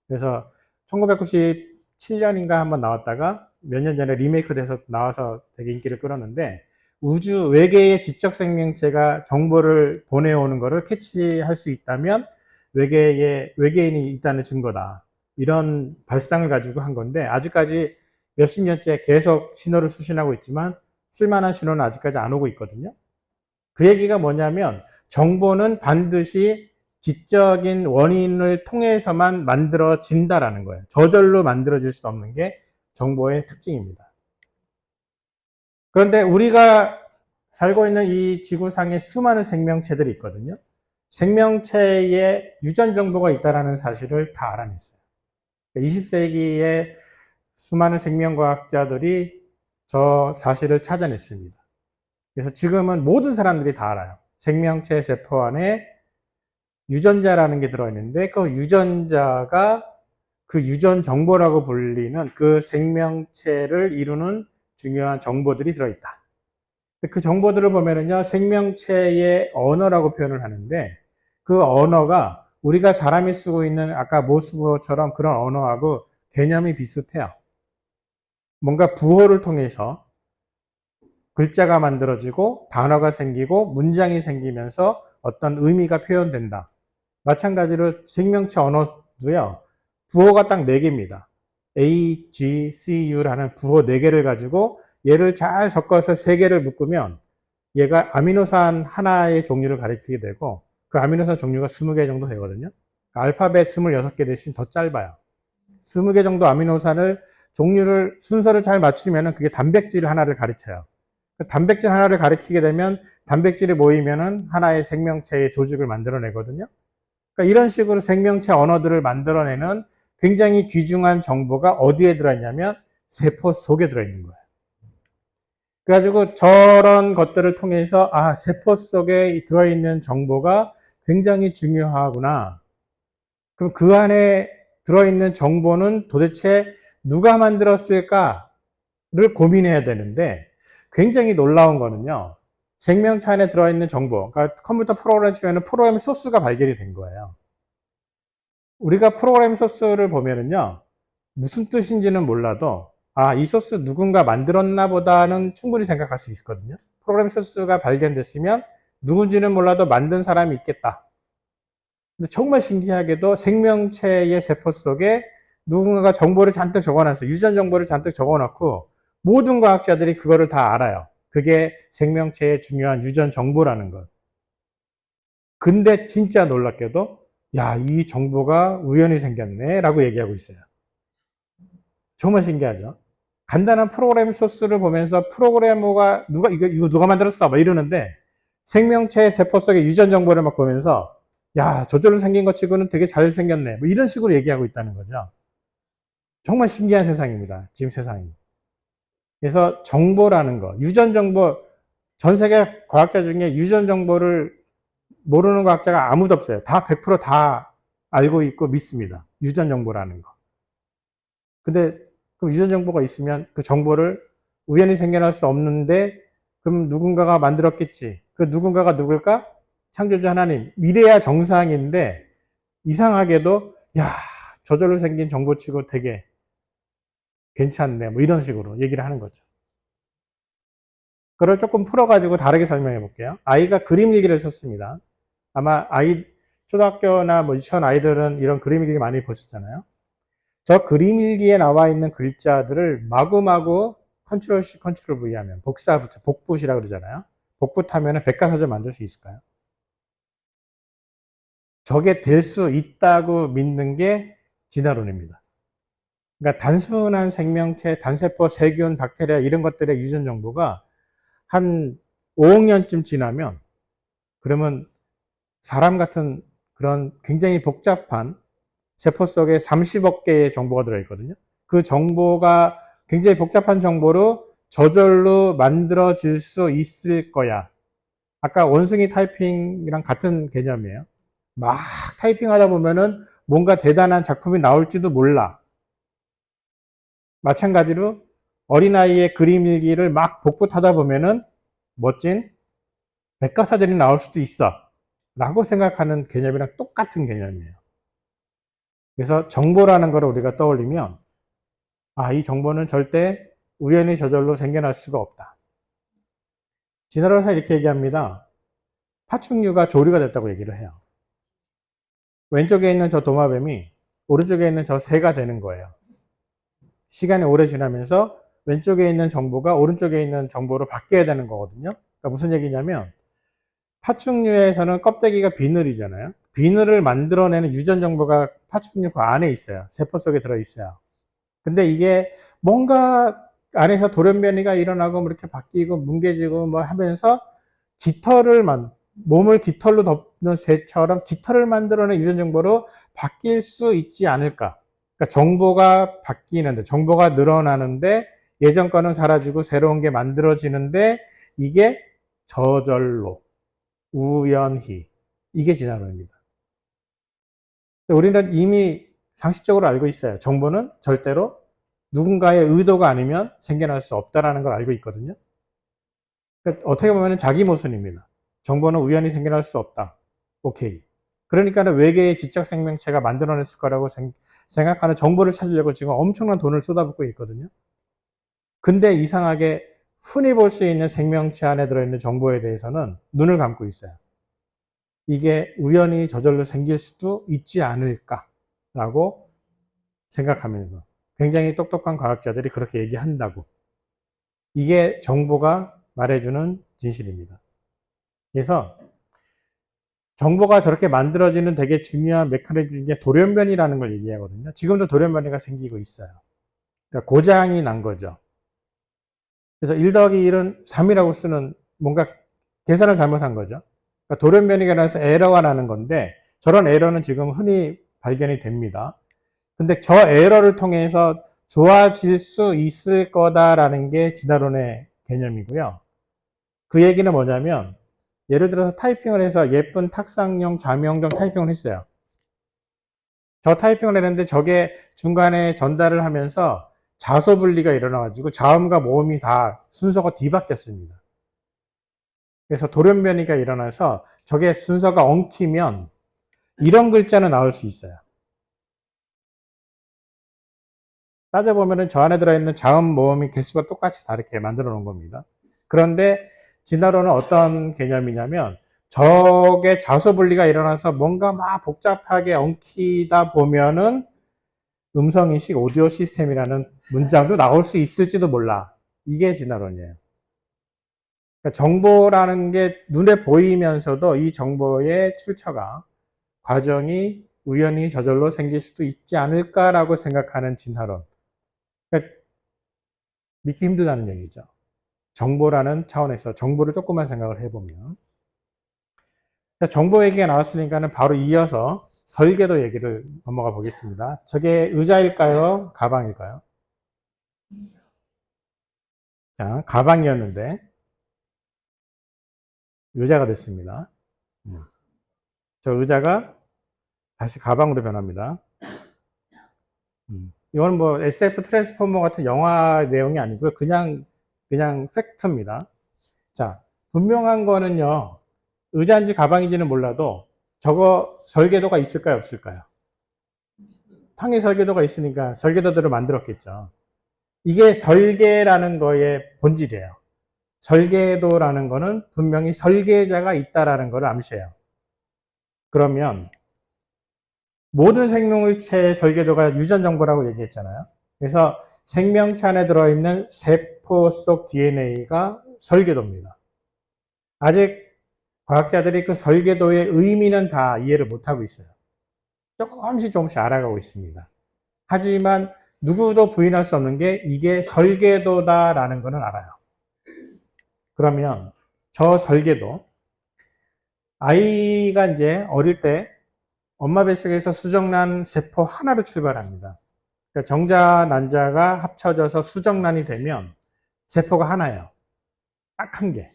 그래서 1997년인가 한번 나왔다가 몇 년 전에 리메이크 돼서 나와서 되게 인기를 끌었는데, 우주 외계의 지적 생명체가 정보를 보내오는 거를 캐치할 수 있다면 외계인이 있다는 증거다. 이런 발상을 가지고 한 건데 아직까지 몇십 년째 계속 신호를 수신하고 있지만 쓸만한 신호는 아직까지 안 오고 있거든요. 그 얘기가 뭐냐면 정보는 반드시 지적인 원인을 통해서만 만들어진다라는 거예요. 저절로 만들어질 수 없는 게 정보의 특징입니다. 그런데 우리가 살고 있는 이 지구상에 수많은 생명체들이 있거든요. 생명체에 유전 정보가 있다는 사실을 다 알아냈어요. 20세기에 수많은 생명과학자들이 저 사실을 찾아냈습니다. 그래서 지금은 모든 사람들이 다 알아요. 생명체 세포 안에 유전자라는 게 들어있는데 그 유전자가 그 유전 정보라고 불리는 그 생명체를 이루는 중요한 정보들이 들어있다. 그 정보들을 보면은요, 생명체의 언어라고 표현을 하는데 그 언어가 우리가 사람이 쓰고 있는 아까 모스크바처럼 그런 언어하고 개념이 비슷해요. 뭔가 부호를 통해서 글자가 만들어지고 단어가 생기고 문장이 생기면서 어떤 의미가 표현된다. 마찬가지로 생명체 언어도요. 부호가 딱 4개입니다. A, G, C, U라는 부호 4개를 가지고 얘를 잘 섞어서 3개를 묶으면 얘가 아미노산 하나의 종류를 가리키게 되고 그 아미노산 종류가 20개 정도 되거든요. 알파벳 26개 대신 더 짧아요. 20개 정도 아미노산을 종류를 순서를 잘 맞추면 그게 단백질 하나를 가르쳐요. 그 단백질 하나를 가리키게 되면 단백질이 모이면은 하나의 생명체의 조직을 만들어내거든요. 그러니까 이런 식으로 생명체 언어들을 만들어내는 굉장히 귀중한 정보가 어디에 들어있냐면 세포 속에 들어있는 거예요. 그래가지고 저런 것들을 통해서 아, 세포 속에 들어있는 정보가 굉장히 중요하구나. 그럼 그 안에 들어있는 정보는 도대체 누가 만들었을까를 고민해야 되는데 굉장히 놀라운 거는요. 생명체 안에 들어있는 정보, 그러니까 컴퓨터 프로그램 치면 프로그램 소스가 발견이 된 거예요. 우리가 프로그램 소스를 보면은요, 무슨 뜻인지는 몰라도, 아, 이 소스 누군가 만들었나 보다는 충분히 생각할 수 있거든요. 프로그램 소스가 발견됐으면 누군지는 몰라도 만든 사람이 있겠다. 근데 정말 신기하게도 생명체의 세포 속에 누군가가 정보를 잔뜩 적어놨어요. 유전 정보를 잔뜩 적어놓고 모든 과학자들이 그거를 다 알아요. 그게 생명체의 중요한 유전 정보라는 걸. 근데 진짜 놀랍게도 야, 이 정보가 우연히 생겼네 라고 얘기하고 있어요. 정말 신기하죠. 간단한 프로그램 소스를 보면서 프로그래머가 이거 누가 만들었어? 막 이러는데 생명체 세포 속의 유전 정보를 막 보면서 야, 저절로 생긴 것 치고는 되게 잘 생겼네. 뭐 이런 식으로 얘기하고 있다는 거죠. 정말 신기한 세상입니다. 지금 세상이. 그래서 정보라는 거, 유전 정보, 전 세계 과학자 중에 유전 정보를 모르는 과학자가 아무도 없어요. 다 100%다 알고 있고 믿습니다. 유전 정보라는 거. 근데 그 유전 정보가 있으면 그 정보를 우연히 생겨날 수 없는데 그럼 누군가가 만들었겠지. 그 누군가가 누굴까? 창조주 하나님. 이래야 정상인데 이상하게도 야, 저절로 생긴 정보치고 되게 괜찮네. 뭐 이런 식으로 얘기를 하는 거죠. 그걸 조금 풀어가지고 다르게 설명해 볼게요. 아이가 그림 일기를 썼습니다. 아마 초등학교나 뭐 유치원 아이들은 이런 그림 일기 많이 보셨잖아요. 저 그림 일기에 나와 있는 글자들을 마구마구 컨트롤 C, 컨트롤 V 하면 복붙이라고 그러잖아요. 복붙하면 백과사전 만들 수 있을까요? 저게 될 수 있다고 믿는 게 진화론입니다. 그러니까 단순한 생명체, 단세포, 세균, 박테리아 이런 것들의 유전 정보가 한 5억 년쯤 지나면 그러면 사람 같은 그런 굉장히 복잡한 세포 속에 30억 개의 정보가 들어있거든요. 그 정보가 굉장히 복잡한 정보로 저절로 만들어질 수 있을 거야. 아까 원숭이 타이핑이랑 같은 개념이에요. 막 타이핑하다 보면은 뭔가 대단한 작품이 나올지도 몰라. 마찬가지로 어린아이의 그림 일기를 막 복붙하다 보면은 멋진 백과사전이 나올 수도 있어. 라고 생각하는 개념이랑 똑같은 개념이에요. 그래서 정보라는 걸 우리가 떠올리면 아, 이 정보는 절대 우연히 저절로 생겨날 수가 없다. 진화론에서 이렇게 얘기합니다. 파충류가 조류가 됐다고 얘기를 해요. 왼쪽에 있는 저 도마뱀이 오른쪽에 있는 저 새가 되는 거예요. 시간이 오래 지나면서 왼쪽에 있는 정보가 오른쪽에 있는 정보로 바뀌어야 되는 거거든요. 그러니까 무슨 얘기냐면 파충류에서는 껍데기가 비늘이잖아요. 비늘을 만들어내는 유전 정보가 파충류 그 안에 있어요. 세포 속에 들어있어요. 근데 이게 뭔가 안에서 돌연변이가 일어나고 뭐 이렇게 바뀌고 뭉개지고 뭐 하면서 몸을 깃털로 덮는 새처럼 깃털을 만들어낸 유전 정보로 바뀔 수 있지 않을까. 그러니까 정보가 바뀌는데, 정보가 늘어나는데, 예전 거는 사라지고 새로운 게 만들어지는데, 이게 저절로, 우연히, 이게 진화론입니다. 우리는 이미 상식적으로 알고 있어요. 정보는 절대로 누군가의 의도가 아니면 생겨날 수 없다는 걸 알고 있거든요. 그러니까 어떻게 보면 자기 모순입니다. 정보는 우연히 생겨날 수 없다. 오케이. 그러니까 외계의 지적 생명체가 만들어냈을 거라고 생각하는 정보를 찾으려고 지금 엄청난 돈을 쏟아붓고 있거든요. 근데 이상하게 흔히 볼 수 있는 생명체 안에 들어있는 정보에 대해서는 눈을 감고 있어요. 이게 우연히 저절로 생길 수도 있지 않을까라고 생각하면서 굉장히 똑똑한 과학자들이 그렇게 얘기한다고. 이게 정보가 말해주는 진실입니다. 그래서 정보가 저렇게 만들어지는 되게 중요한 메커니즘 중에 돌연변이라는 걸 얘기하거든요. 지금도 돌연변이가 생기고 있어요. 그러니까 고장이 난 거죠. 그래서 1 더하기 1은 3이라고 쓰는 뭔가 계산을 잘못한 거죠. 그러니까 돌연변이가 나서 에러가 나는 건데 저런 에러는 지금 흔히 발견이 됩니다. 근데 저 에러를 통해서 좋아질 수 있을 거다라는 게 진화론의 개념이고요. 그 얘기는 뭐냐면 예를 들어서 타이핑을 해서 예쁜 탁상용 자명종 타이핑을 했어요. 저 타이핑을 했는데 저게 중간에 전달을 하면서 자소 분리가 일어나가지고 자음과 모음이 다 순서가 뒤바뀌었습니다. 그래서 돌연변이가 일어나서 저게 순서가 엉키면 이런 글자는 나올 수 있어요. 따져보면 저 안에 들어있는 자음, 모음이 개수가 똑같이 다르게 만들어 놓은 겁니다. 그런데 진화론은 어떤 개념이냐면 저게 자소 분리가 일어나서 뭔가 막 복잡하게 엉키다 보면은 음성인식 오디오 시스템이라는 문장도 나올 수 있을지도 몰라. 이게 진화론이에요. 그러니까 정보라는 게 눈에 보이면서도 이 정보의 출처가 과정이 우연히 저절로 생길 수도 있지 않을까라고 생각하는 진화론. 그러니까 믿기 힘들다는 얘기죠. 정보라는 차원에서 정보를 조금만 생각을 해보면. 정보 얘기가 나왔으니까는 바로 이어서 설계도 얘기를 넘어가 보겠습니다. 저게 의자일까요? 가방일까요? 자, 가방이었는데 의자가 됐습니다. 저 의자가 다시 가방으로 변합니다. 이건 뭐 SF 트랜스포머 같은 영화 내용이 아니고요. 그냥 팩트입니다. 자, 분명한 거는요. 의자인지 가방인지는 몰라도 저거 설계도가 있을까요? 없을까요? 탕에 설계도가 있으니까 설계도들을 만들었겠죠. 이게 설계라는 거의 본질이에요. 설계도라는 거는 분명히 설계자가 있다라는 걸 암시해요. 그러면 모든 생명체의 설계도가 유전 정보라고 얘기했잖아요. 그래서 생명체 안에 들어있는 세포 속 DNA가 설계도입니다. 아직 과학자들이 그 설계도의 의미는 다 이해를 못하고 있어요. 조금씩 알아가고 있습니다. 하지만 누구도 부인할 수 없는 게 이게 설계도다라는 거는 알아요. 그러면 저 설계도, 아이가 이제 어릴 때 엄마 뱃속에서 수정란 세포 하나로 출발합니다. 그러니까 정자, 난자가 합쳐져서 수정란이 되면 세포가 하나예요. 딱 한 개.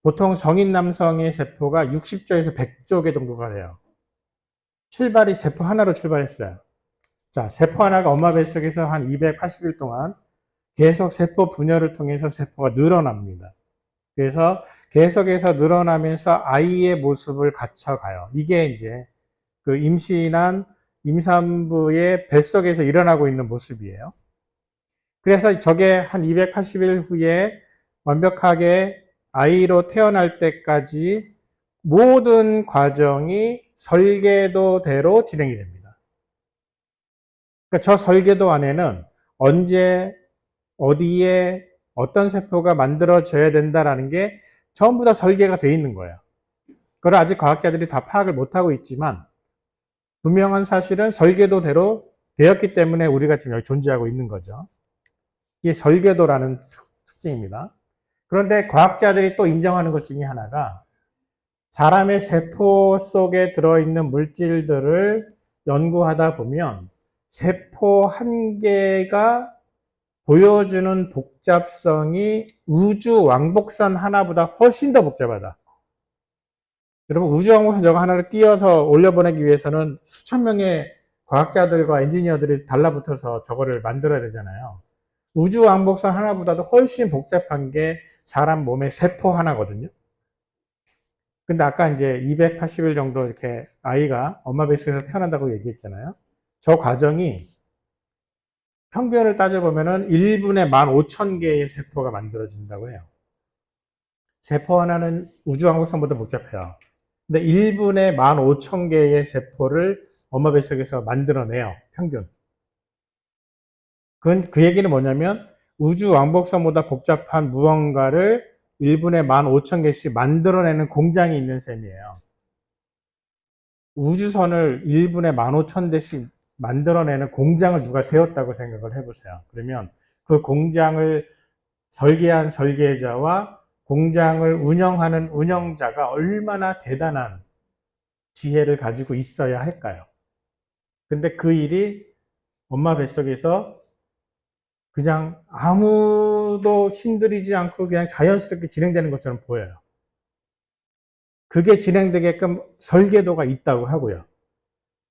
보통 성인 남성의 세포가 60조에서 100조 개 정도가 돼요. 출발이 세포 하나로 출발했어요. 자, 세포 하나가 엄마 뱃속에서 한 280일 동안 계속 세포 분열을 통해서 세포가 늘어납니다. 그래서 계속해서 늘어나면서 아이의 모습을 갖춰가요. 이게 이제 그 임신한 임산부의 뱃속에서 일어나고 있는 모습이에요. 그래서 저게 한 280일 후에 완벽하게 아이로 태어날 때까지 모든 과정이 설계도대로 진행이 됩니다. 그러니까 저 설계도 안에는 언제, 어디에, 어떤 세포가 만들어져야 된다라는 게 전부 다 설계가 돼 있는 거예요. 그걸 아직 과학자들이 다 파악을 못하고 있지만 분명한 사실은 설계도대로 되었기 때문에 우리가 지금 여기 존재하고 있는 거죠. 이게 설계도라는 특징입니다. 그런데 과학자들이 또 인정하는 것 중에 하나가 사람의 세포 속에 들어있는 물질들을 연구하다 보면 세포 한 개가 보여주는 복잡성이 우주 왕복선 하나보다 훨씬 더 복잡하다. 여러분, 우주 왕복선 저거 하나를 띄어서 올려보내기 위해서는 수천 명의 과학자들과 엔지니어들이 달라붙어서 저거를 만들어야 되잖아요. 우주 왕복선 하나보다도 훨씬 복잡한 게 사람 몸의 세포 하나거든요. 근데 아까 이제 280일 정도 이렇게 아이가 엄마 뱃속에서 태어난다고 얘기했잖아요. 저 과정이 평균을 따져보면은 1분에 15,000개의 세포가 만들어진다고 해요. 세포 하나는 우주 왕복선보다 복잡해요. 근데 1분에 15,000개의 세포를 엄마 뱃속에서 만들어내요. 평균. 그 얘기는 뭐냐면 우주 왕복선보다 복잡한 무언가를 1분에 15,000개씩 만들어내는 공장이 있는 셈이에요. 우주선을 1분에 15,000대씩 만들어내는 공장을 누가 세웠다고 생각을 해보세요. 그러면 그 공장을 설계한 설계자와 공장을 운영하는 운영자가 얼마나 대단한 지혜를 가지고 있어야 할까요? 근데 그 일이 엄마 뱃속에서 그냥 아무도 힘들이지 않고 그냥 자연스럽게 진행되는 것처럼 보여요. 그게 진행되게끔 설계도가 있다고 하고요.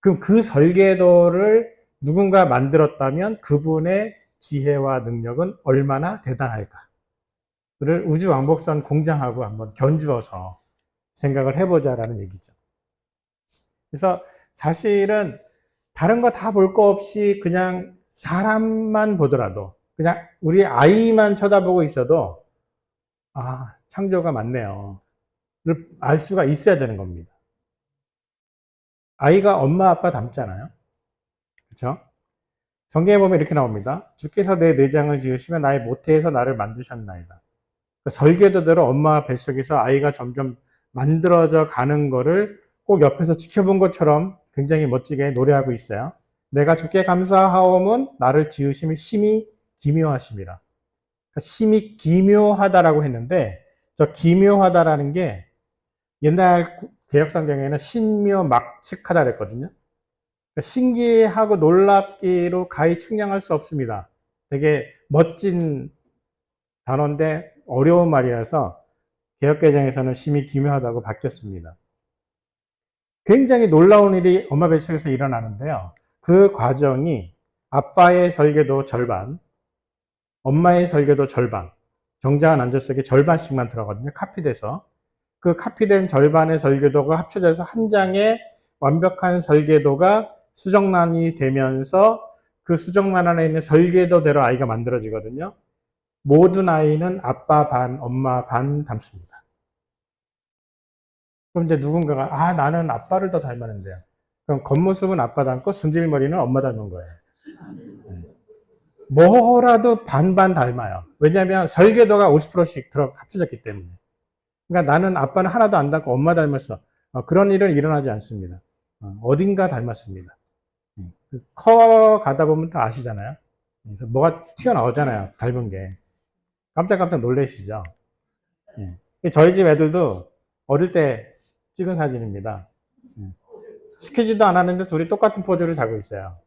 그럼 그 설계도를 누군가 만들었다면 그분의 지혜와 능력은 얼마나 대단할까? 그를 우주 왕복선 공장하고 한번 견주어서 생각을 해보자라는 얘기죠. 그래서 사실은 다른 거 다 볼 거 없이 그냥 사람만 보더라도 그냥 우리 아이만 쳐다보고 있어도 아, 창조가 맞네요. 를 알 수가 있어야 되는 겁니다. 아이가 엄마 아빠 닮잖아요. 그렇죠? 성경에 보면 이렇게 나옵니다. 주께서 내 내장을 지으시며 나의 모태에서 나를 만드셨나이다. 설계도대로 엄마 뱃속에서 아이가 점점 만들어져 가는 거를 꼭 옆에서 지켜본 것처럼 굉장히 멋지게 노래하고 있어요. 내가 주께 감사하옴은 나를 지으심이 심히 기묘하심이라. 심히 기묘하다라고 했는데 저 기묘하다라는 게 옛날 개혁성경에는 신묘막측하다 그랬거든요. 신기하고 놀랍기로 가히 측량할 수 없습니다. 되게 멋진 단어인데 어려운 말이라서 개혁개정에서는 심히 기묘하다고 바뀌었습니다. 굉장히 놀라운 일이 엄마 뱃속에서 일어나는데요. 그 과정이 아빠의 설계도 절반, 엄마의 설계도 절반, 정자한 안조 속에 절반씩만 들어가거든요. 카피돼서. 그 카피된 절반의 설계도가 합쳐져서 한 장의 완벽한 설계도가 수정란이 되면서 그 수정란 안에 있는 설계도대로 아이가 만들어지거든요. 모든 아이는 아빠 반, 엄마 반 닮습니다. 그럼 이제 누군가가, 아, 나는 아빠를 더 닮았는데요. 그럼 겉모습은 아빠 닮고 승질머리는 엄마 닮은 거예요. 뭐라도 반반 닮아요. 왜냐하면 설계도가 50%씩 합쳐졌기 때문에. 그러니까 나는 아빠는 하나도 안 닮고 엄마 닮았어. 그런 일은 일어나지 않습니다. 어딘가 닮았습니다. 커 가다 보면 다 아시잖아요. 그래서 뭐가 튀어나오잖아요. 닮은 게. 깜짝깜짝 놀라시죠. 저희 집 애들도 어릴 때 찍은 사진입니다. 시키지도 않았는데 둘이 똑같은 포즈를 자고 있어요.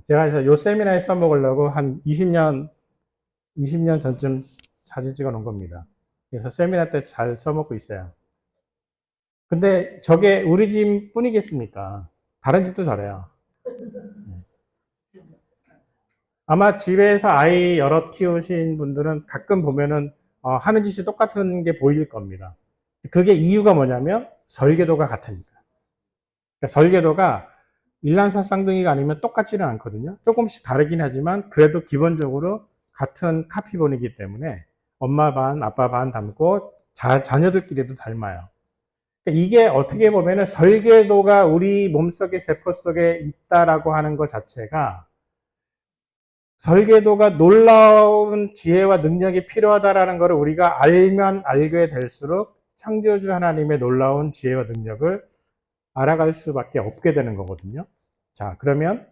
제가 그래서 요 세미나에 써먹으려고 한 20년 전쯤 사진 찍어 놓은 겁니다. 그래서 세미나 때 잘 써먹고 있어요. 근데 저게 우리 집 뿐이겠습니까? 다른 집도 저래요. 아마 집에서 아이 여럿 키우신 분들은 가끔 보면은 하는 짓이 똑같은 게 보일 겁니다. 그게 이유가 뭐냐면 설계도가 같으니까. 그러니까 설계도가 일란사 쌍둥이가 아니면 똑같지는 않거든요. 조금씩 다르긴 하지만 그래도 기본적으로 같은 카피본이기 때문에 엄마 반, 아빠 반 닮고 자녀들끼리도 닮아요. 그러니까 이게 어떻게 보면은 설계도가 우리 몸속의 세포 속에 있다라고 하는 것 자체가 설계도가 놀라운 지혜와 능력이 필요하다라는 것을 우리가 알면 알게 될수록 창조주 하나님의 놀라운 지혜와 능력을 알아갈 수밖에 없게 되는 거거든요. 자, 그러면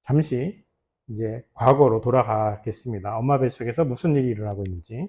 잠시 이제 과거로 돌아가겠습니다. 엄마 뱃속에서 무슨 일이 일어나고 있는지.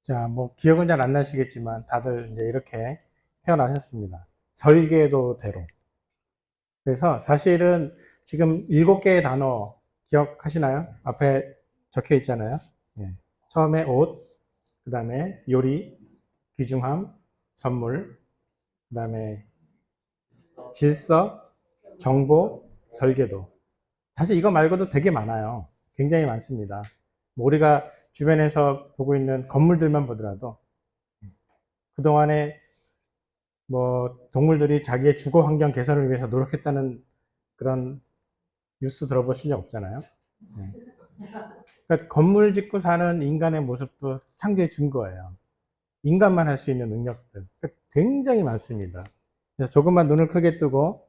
자, 뭐 기억은 잘 안 나시겠지만 다들 이제 이렇게 태어나셨습니다. 설계도대로. 그래서 사실은 지금 7개의 단어 기억하시나요? 앞에 적혀 있잖아요. 예. 처음에 옷, 그 다음에 요리, 귀중함, 선물, 그 다음에 질서, 정보, 설계도. 사실 이거 말고도 되게 많아요. 굉장히 많습니다. 뭐 우리가 주변에서 보고 있는 건물들만 보더라도 그동안에 뭐 동물들이 자기의 주거 환경 개선을 위해서 노력했다는 그런 뉴스 들어보신 적 없잖아요. 네. 그러니까 건물 짓고 사는 인간의 모습도 창조의 증거예요. 인간만 할 수 있는 능력들 그러니까 굉장히 많습니다. 그래서 조금만 눈을 크게 뜨고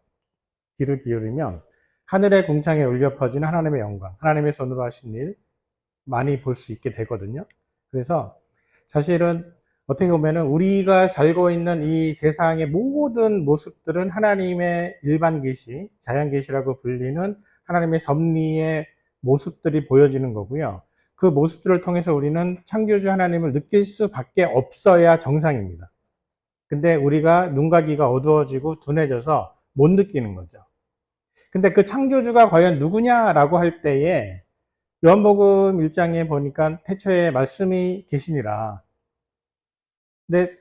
귀를 기울이면 하늘의 궁창에 울려 퍼지는 하나님의 영광, 하나님의 손으로 하신 일 많이 볼 수 있게 되거든요. 그래서 사실은 어떻게 보면은 우리가 살고 있는 이 세상의 모든 모습들은 하나님의 일반 계시, 자연 계시라고 불리는 하나님의 섭리의 모습들이 보여지는 거고요. 그 모습들을 통해서 우리는 창조주 하나님을 느낄 수밖에 없어야 정상입니다. 근데 우리가 눈과 귀가 어두워지고 둔해져서 못 느끼는 거죠. 근데 그 창조주가 과연 누구냐라고 할 때에 요한복음 1장에 보니까 태초에 말씀이 계시니라. 근데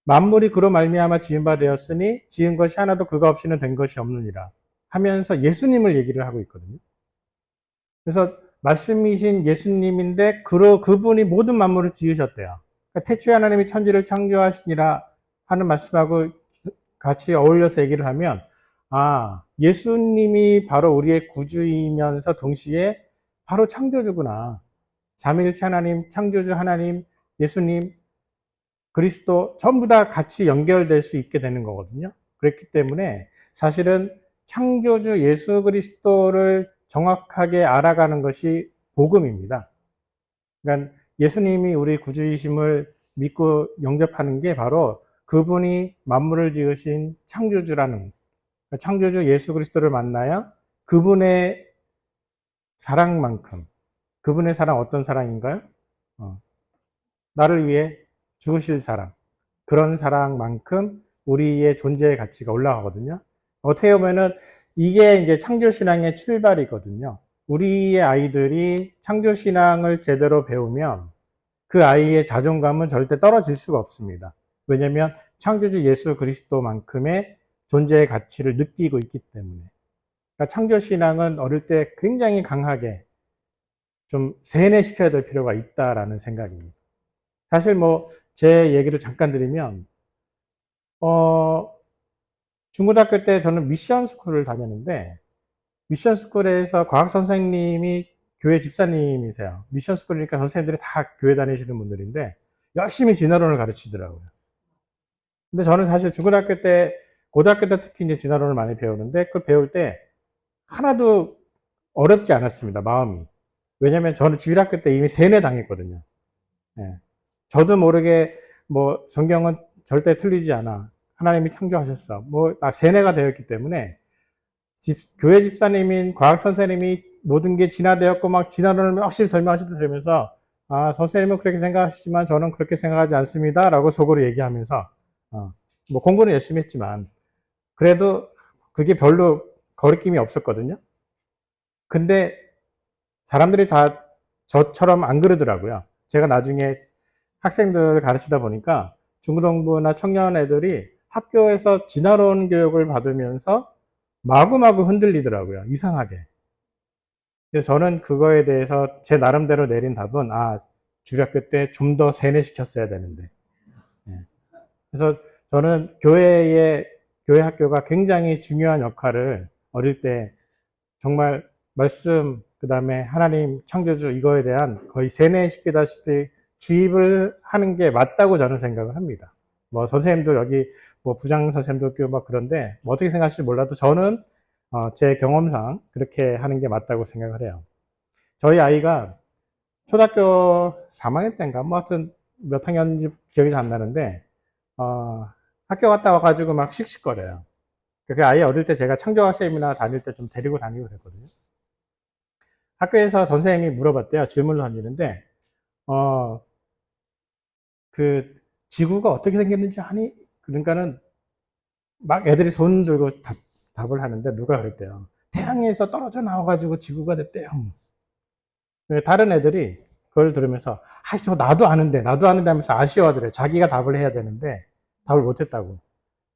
만물이 그로 말미암아 지은 바 되었으니 지은 것이 하나도 그가 없이는 된 것이 없느니라 하면서 예수님을 얘기를 하고 있거든요. 그래서 말씀이신 예수님인데 그분이 모든 만물을 지으셨대요. 그러니까 태초에 하나님이 천지를 창조하시니라 하는 말씀하고 같이 어울려서 얘기를 하면 예수님이 바로 우리의 구주이면서 동시에 바로 창조주구나. 삼위일체 하나님, 창조주 하나님, 예수님, 그리스도 전부 다 같이 연결될 수 있게 되는 거거든요. 그렇기 때문에 사실은 창조주 예수 그리스도를 정확하게 알아가는 것이 복음입니다. 그러니까 예수님이 우리 구주이심을 믿고 영접하는 게 바로 그분이 만물을 지으신 창조주라는, 창조주 예수 그리스도를 만나야 그분의 사랑만큼, 그분의 사랑 어떤 사랑인가요? 나를 위해 죽으실 사랑, 그런 사랑만큼 우리의 존재의 가치가 올라가거든요. 어떻게 보면은 이게 이제 창조신앙의 출발이거든요. 우리의 아이들이 창조신앙을 제대로 배우면 그 아이의 자존감은 절대 떨어질 수가 없습니다. 왜냐하면 창조주 예수 그리스도만큼의 존재의 가치를 느끼고 있기 때문에. 그러니까 창조신앙은 어릴 때 굉장히 강하게 좀 세뇌시켜야 될 필요가 있다라는 생각입니다. 사실 뭐 제 얘기를 잠깐 드리면 중고등학교 때 저는 미션 스쿨을 다녔는데, 미션 스쿨에서 과학 선생님이 교회 집사님이세요. 미션 스쿨이니까 선생님들이 다 교회 다니시는 분들인데 열심히 진화론을 가르치더라고요. 근데 저는 사실 중고등학교 때, 고등학교 때 특히 이제 진화론을 많이 배우는데, 그걸 배울 때 하나도 어렵지 않았습니다, 마음이. 왜냐면 저는 주일학교 때 이미 세뇌 당했거든요. 예. 저도 모르게 뭐 성경은 절대 틀리지 않아, 하나님이 창조하셨어, 뭐 세뇌가 되었기 때문에 교회 집사님인 과학 선생님이 모든 게 진화되었고 막 진화론을 열심히 설명하시다 들으면서, 아, 선생님은 그렇게 생각하시지만 저는 그렇게 생각하지 않습니다 라고 속으로 얘기하면서 뭐 공부는 열심히 했지만 그래도 그게 별로 거리낌이 없었거든요. 근데 사람들이 다 저처럼 안 그러더라고요. 제가 나중에 학생들 가르치다 보니까 중고등부나 청년 애들이 학교에서 진화론 교육을 받으면서 마구마구 흔들리더라고요, 이상하게. 그래서 저는 그거에 대해서 제 나름대로 내린 답은, 주일학교 때 좀 더 세뇌시켰어야 되는데. 그래서 저는 교회 학교가 굉장히 중요한 역할을 어릴 때 정말 말씀, 그 다음에 하나님 창조주 이거에 대한 거의 세뇌시키다시피 주입을 하는 게 맞다고 저는 생각을 합니다. 뭐 선생님들 여기 뭐 부장 선생님도 있고 막 그런데 뭐 어떻게 생각하실지 몰라도 저는 제 경험상 그렇게 하는 게 맞다고 생각을 해요. 저희 아이가 초등학교 3학년 때인가 뭐 하여튼 몇 학년인지 기억이 잘 안 나는데 학교 갔다 와가지고 막 씩씩거려요. 그 아이 어릴 때 제가 창조학 세미나 다닐 때 좀 데리고 다니고 그랬거든요. 학교에서 선생님이 물어봤대요. 질문을 던지는데, 그 지구가 어떻게 생겼는지 아니? 그러니까는 막 애들이 손 들고 답을 하는데 누가 그랬대요. 태양에서 떨어져 나와가지고 지구가 됐대요. 다른 애들이 그걸 들으면서, 저 나도 아는데 하면서 아쉬워하더래요. 자기가 답을 해야 되는데 답을 못했다고.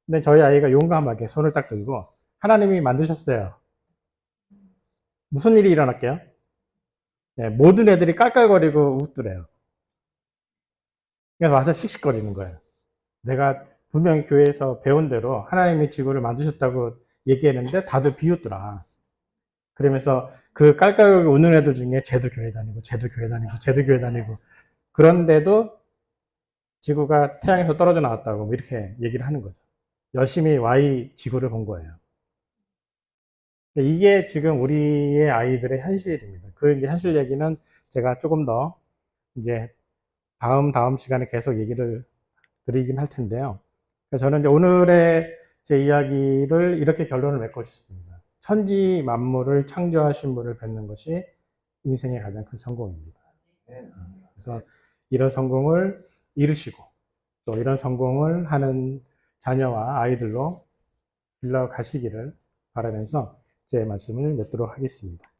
근데 저희 아이가 용감하게 손을 딱 들고, 하나님이 만드셨어요. 무슨 일이 일어날게요? 네, 모든 애들이 깔깔거리고 웃더래요. 그래서 와서 씩씩거리는 거예요. 내가 분명히 교회에서 배운 대로 하나님이 지구를 만드셨다고 얘기했는데 다들 비웃더라. 그러면서 그 깔깔거리고 웃는 애들 중에 쟤도 교회 다니고 그런데도 지구가 태양에서 떨어져 나왔다고 이렇게 얘기를 하는 거죠. 열심히 Y 지구를 본 거예요. 이게 지금 우리의 아이들의 현실입니다. 그 이제 현실 얘기는 제가 조금 더 이제 다음 시간에 계속 얘기를 드리긴 할 텐데요. 저는 이제 오늘의 제 이야기를 이렇게 결론을 맺고 싶습니다. 천지 만물을 창조하신 분을 뵙는 것이 인생의 가장 큰 성공입니다. 그래서 이런 성공을 이루시고 또 이런 성공을 하는 자녀와 아이들로 길러 가시기를 바라면서 제 말씀을 맺도록 하겠습니다.